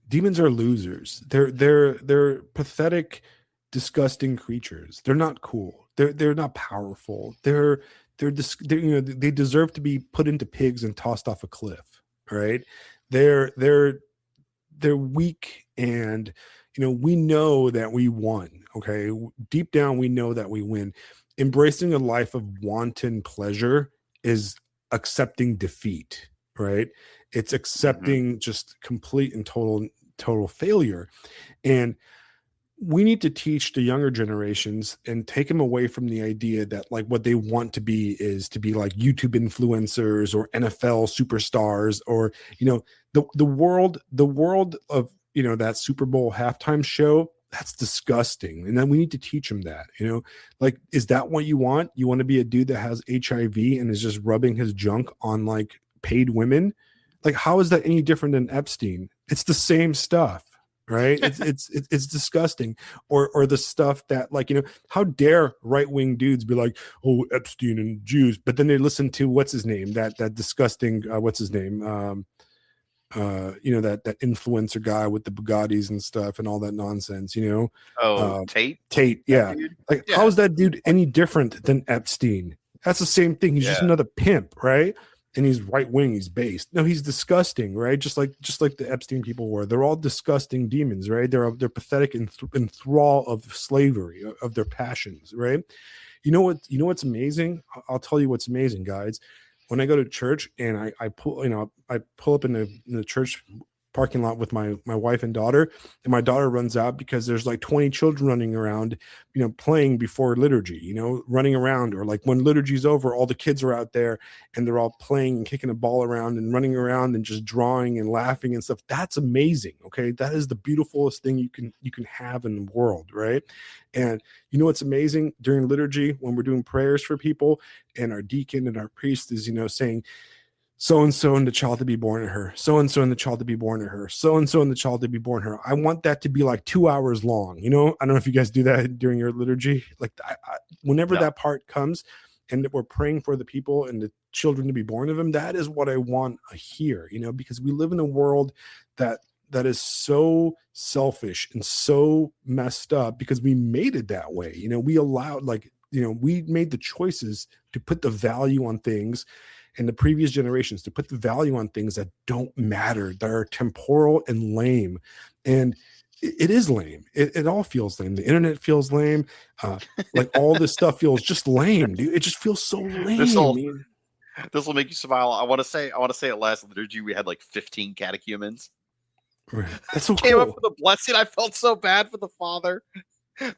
Demons are losers. They're pathetic, disgusting creatures. They're not cool. They're not powerful. They deserve to be put into pigs and tossed off a cliff. Right? They're weak, and we know that we won. Okay, deep down we know that we win. Embracing a life of wanton pleasure is accepting defeat. Right? It's accepting just complete and total failure. And we need to teach the younger generations and take them away from the idea that like what they want to be is to be like YouTube influencers or NFL superstars, or the world of that Super Bowl halftime show. That's disgusting. And then we need to teach them that, like, is that what you want? You want to be a dude that has HIV and is just rubbing his junk on like paid women? Like, how is that any different than Epstein? It's the same stuff. Right. It's disgusting. Or the stuff that, like, how dare right-wing dudes be like, oh, Epstein and Jews, but then they listen to what's his name, that disgusting, what's his name? that influencer guy with the Bugattis and stuff and all that nonsense, Oh, Tate. Tate, That yeah. dude? Like, Yeah. how is that dude any different than Epstein? That's the same thing. He's just Yeah. another pimp, right? And he's right wing. He's based. No, he's disgusting, right? Just like the Epstein people were. They're all disgusting demons, right? They're pathetic and thrall of slavery, of their passions, right? You know what's amazing? I'll tell you what's amazing, guys. When I go to church and I pull up in the church parking lot with my wife and daughter, and my daughter runs out because there's like 20 children running around, playing before liturgy, running around, or like when liturgy's over, all the kids are out there and they're all playing and kicking a ball around and running around and just drawing and laughing and stuff. That's amazing. Okay. That is the beautifulest thing you can have in the world. Right. And what's amazing during liturgy when we're doing prayers for people and our deacon and our priest is, saying, so-and-so and the child to be born to her, so-and-so and the child to be born to her, so-and-so and the child to be born to her. I want that to be like 2 hours long. I don't know if you guys do that during your liturgy. Like whenever that part comes and we're praying for the people and the children to be born of them, that is what I want to hear, because we live in a world that is so selfish and so messed up because we made it that way. We allowed we made the choices to put the value on things, and the previous generations to put the value on things that don't matter, that are temporal and lame. And it is lame. It all feels lame. The internet feels lame. Like all this stuff feels just lame, dude. It just feels so lame. This will make you smile. I want to say at last liturgy we had like 15 catechumens. Right. That's so Came cool. up for the blessing. I felt so bad for the father.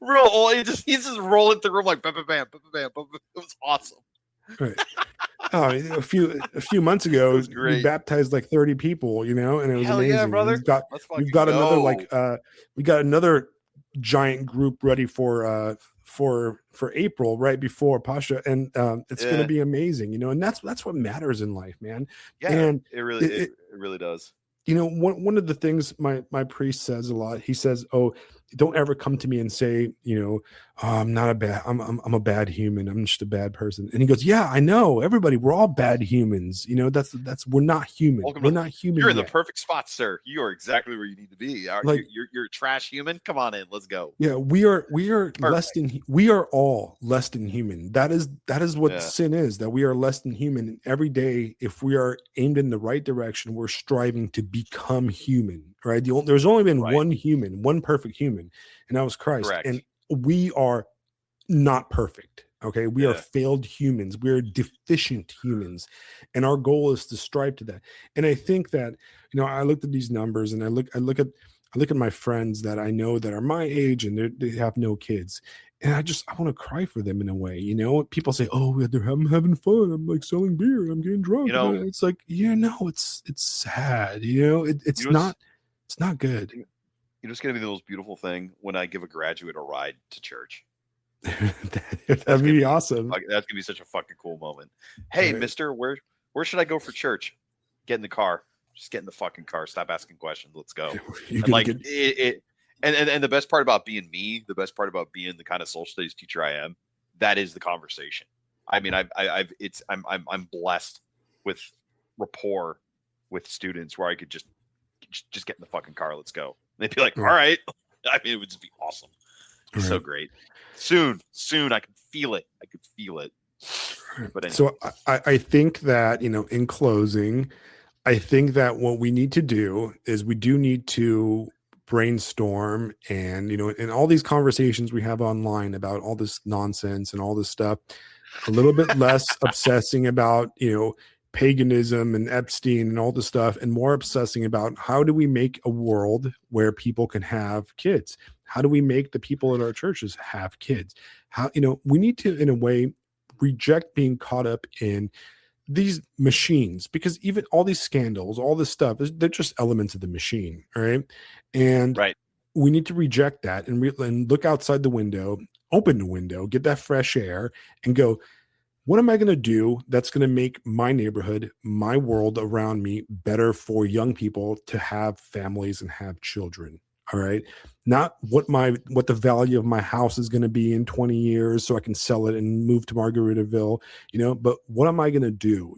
Real old. He's just rolling through the room like bam, bam, bam, bam, bam, bam. It was awesome. Right. Oh, a few months ago, we baptized like 30 people, and it was amazing. Yeah, brother. We've got another we got another giant group ready for April, right before Pascha, and it's going to be amazing, and that's what matters in life, man. Yeah, and it really does. One of the things my priest says a lot, he says, "Oh, don't ever come to me and say, oh, I'm a bad human. I'm just a bad person." And he goes, "Yeah, I know. Everybody, we're all bad humans. That's we're not human. We're not human. You're in the perfect spot, sir. You are exactly where you need to be. You're a trash human. Come on in. Let's go." Yeah, we are we are all less than human. That is what sin is, that we are less than human. And every day, if we are aimed in the right direction, we're striving to become human. Right? There's only been one human, one perfect human, and that was Christ. Correct. And we are not perfect. Okay, we are failed humans. We are deficient humans, and our goal is to strive to that. And I think that I looked at these numbers, and I look at my friends that I know that are my age, and they have no kids, and I want to cry for them in a way. People say, "Oh, I'm having fun. I'm like selling beer. I'm getting drunk." It's like, it's sad. It's not good. It's going to be the most beautiful thing when I give a graduate a ride to church. That'd be awesome. That's going to be such a fucking cool moment. Hey, mister, where should I go for church? Get in the car. Just get in the fucking car. Stop asking questions. Let's go. And the best part about being me, the best part about being the kind of social studies teacher I am, that is the conversation. I mean, I'm blessed with rapport with students where I could just get in the fucking car. Let's go. And they'd be like, all right. I mean, it would just be awesome. So great. Soon, I could feel it. But anyway. So I think that, in closing, I think that what we need to do is we do need to brainstorm and, in all these conversations we have online about all this nonsense and all this stuff, a little bit less obsessing about, paganism and Epstein and all this stuff, and more obsessing about how do we make a world where people can have kids? How do we make the people in our churches have kids? How, we need to, in a way, reject being caught up in these machines, because even all these scandals, all this stuff, they're just elements of the machine. All right. And we need to reject that and look outside the window, open the window, get that fresh air and go, what am I going to do that's going to make my neighborhood, my world around me better for young people to have families and have children? All right. Not what the value of my house is going to be in 20 years so I can sell it and move to Margaritaville, but what am I going to do?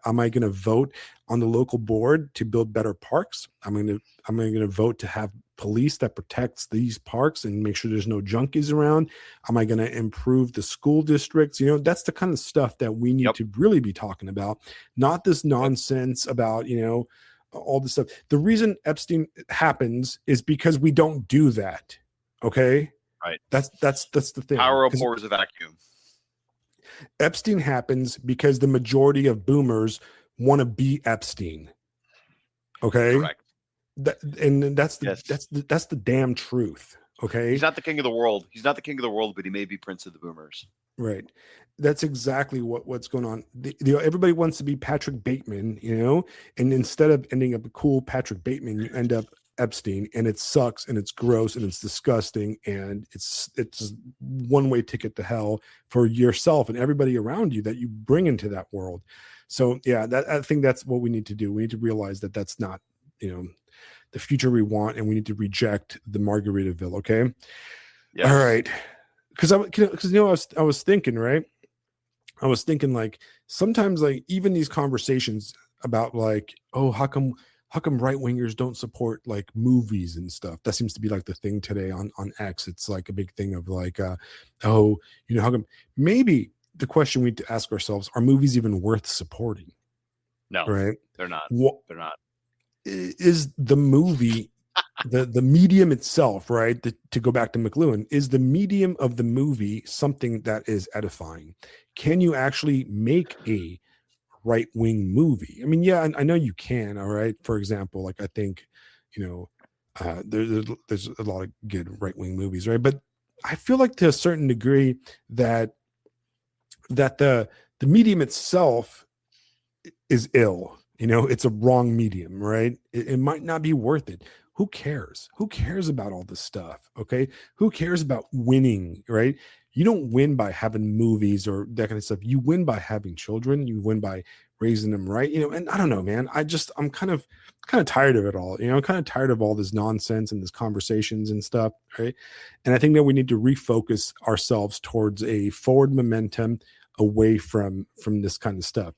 Am I going to vote on the local board to build better parks. I'm going to vote to have police that protects these parks and make sure there's no junkies around. Am I going to improve the school districts? You know, that's the kind of stuff that we need to really be talking about, not this nonsense about, you know, all this stuff. The reason Epstein happens is because we don't do that. Okay. Right. That's the thing. Power abhors a vacuum. Epstein happens because the majority of boomers want to be Epstein. Okay. Correct. That's the damn truth. Okay. He's not the king of the world. He's not the king of the world, but he may be prince of the boomers. Right. That's exactly what's going on. Everybody wants to be Patrick Bateman, you know, and instead of ending up a cool Patrick Bateman, you end up Epstein, and it sucks and it's gross and it's disgusting and it's one-way ticket to hell for yourself and everybody around you that you bring into that world. So yeah, I think that's what we need to do. We need to realize that that's not, you know, the future we want, and we need to reject the Margaritaville. Okay. Yes. All right. Because you know, I was thinking, right? I was thinking, like, sometimes, like, even these conversations about, like, oh, how come right wingers don't support like movies and stuff? That seems to be like the thing today on X. It's like a big thing of like, oh, you know, how come? Maybe the question we need to ask ourselves: are movies even worth supporting? No, right? They're not. They're not. Is the movie the medium itself, right? To go back to McLuhan, is the medium of the movie something that is edifying? Can you actually make a right-wing movie? I mean, yeah, I know you can. All right. For example, like, I think, you know, there's a lot of good right-wing movies, right? But I feel like to a certain degree that the medium itself is ill. You know, it's a wrong medium, right? It might not be worth it. Who cares? Who cares about all this stuff? Okay. Who cares about winning, right? You don't win by having movies or that kind of stuff. You win by having children. You win by raising them right. You know, and I don't know, man. I'm kind of tired of it all. You know, I'm kind of tired of all this nonsense and this conversations and stuff, right? And I think that we need to refocus ourselves towards a forward momentum away from this kind of stuff.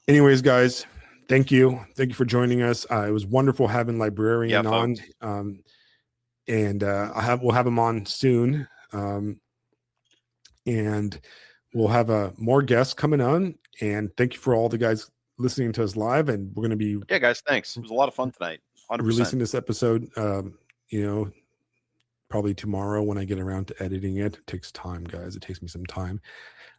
Anyways, guys, thank you for joining us. It was wonderful having Librarian on, and we'll have him on soon, and we'll have more guests coming on. And thank you for all the guys listening to us live. And we're going to be guys, thanks. It was a lot of fun tonight. 100%. Releasing this episode, you know, probably tomorrow when I get around to editing it. It takes time, guys. It takes me some time.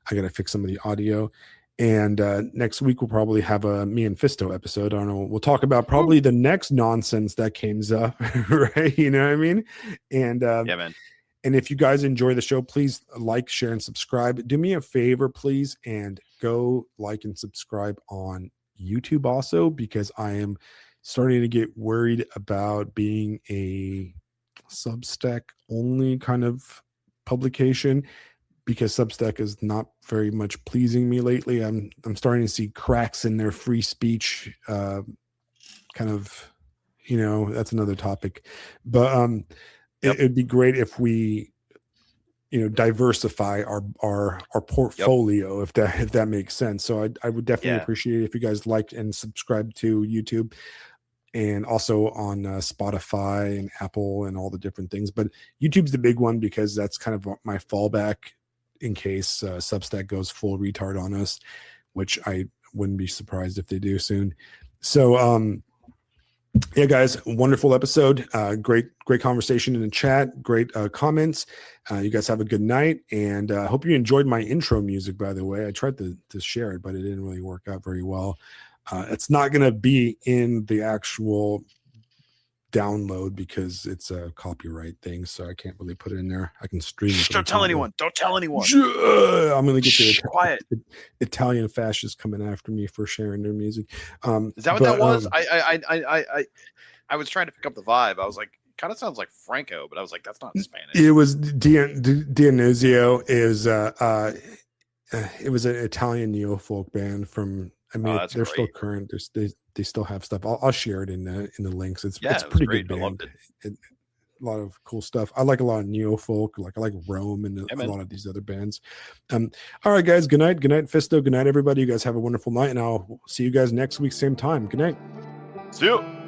I got to fix some of the audio. And next week we'll probably have a me and Fisto episode. I don't know. We'll talk about probably the next nonsense that came up, right? You know what I mean? And yeah, man. And if you guys enjoy the show, please like, share, and subscribe. Do me a favor, please, and go like and subscribe on YouTube also, because I am starting to get worried about being a Substack only kind of publication, because Substack is not very much pleasing me lately. I'm starting to see cracks in their free speech kind of, you know, that's another topic. But it'd be great if we, you know, diversify our portfolio, if that makes sense. So I would definitely appreciate it if you guys liked and subscribe to YouTube, and also on Spotify and Apple and all the different things. But YouTube's the big one, because that's kind of my fallback in case Substack goes full retard on us, which I wouldn't be surprised if they do soon. So, yeah, guys, wonderful episode. Great conversation in the chat. Great comments. You guys have a good night, and I hope you enjoyed my intro music, by the way. I tried to share it, but it didn't really work out very well. It's not going to be in the actual download because it's a copyright thing, so I can't really put it in there. I can stream it. Don't tell anyone. Don't tell anyone. I'm going to get the quiet Italian fascists coming after me for sharing their music. Is that what that was? I was trying to pick up the vibe. I was like, kind of sounds like Franco, but I was like, that's not Spanish. It was Dionysio. It was an Italian neo-folk band from. I mean, they're great. Still current. They still have stuff. I'll share it in the links. It's pretty good band. I loved it. lot of cool stuff. I like a lot of neo folk. Like I like Rome and a man. lot of these other bands. All right, guys. Good night. Good night, Fisto. Good night, everybody. You guys have a wonderful night, and I'll see you guys next week, same time. Good night. See you.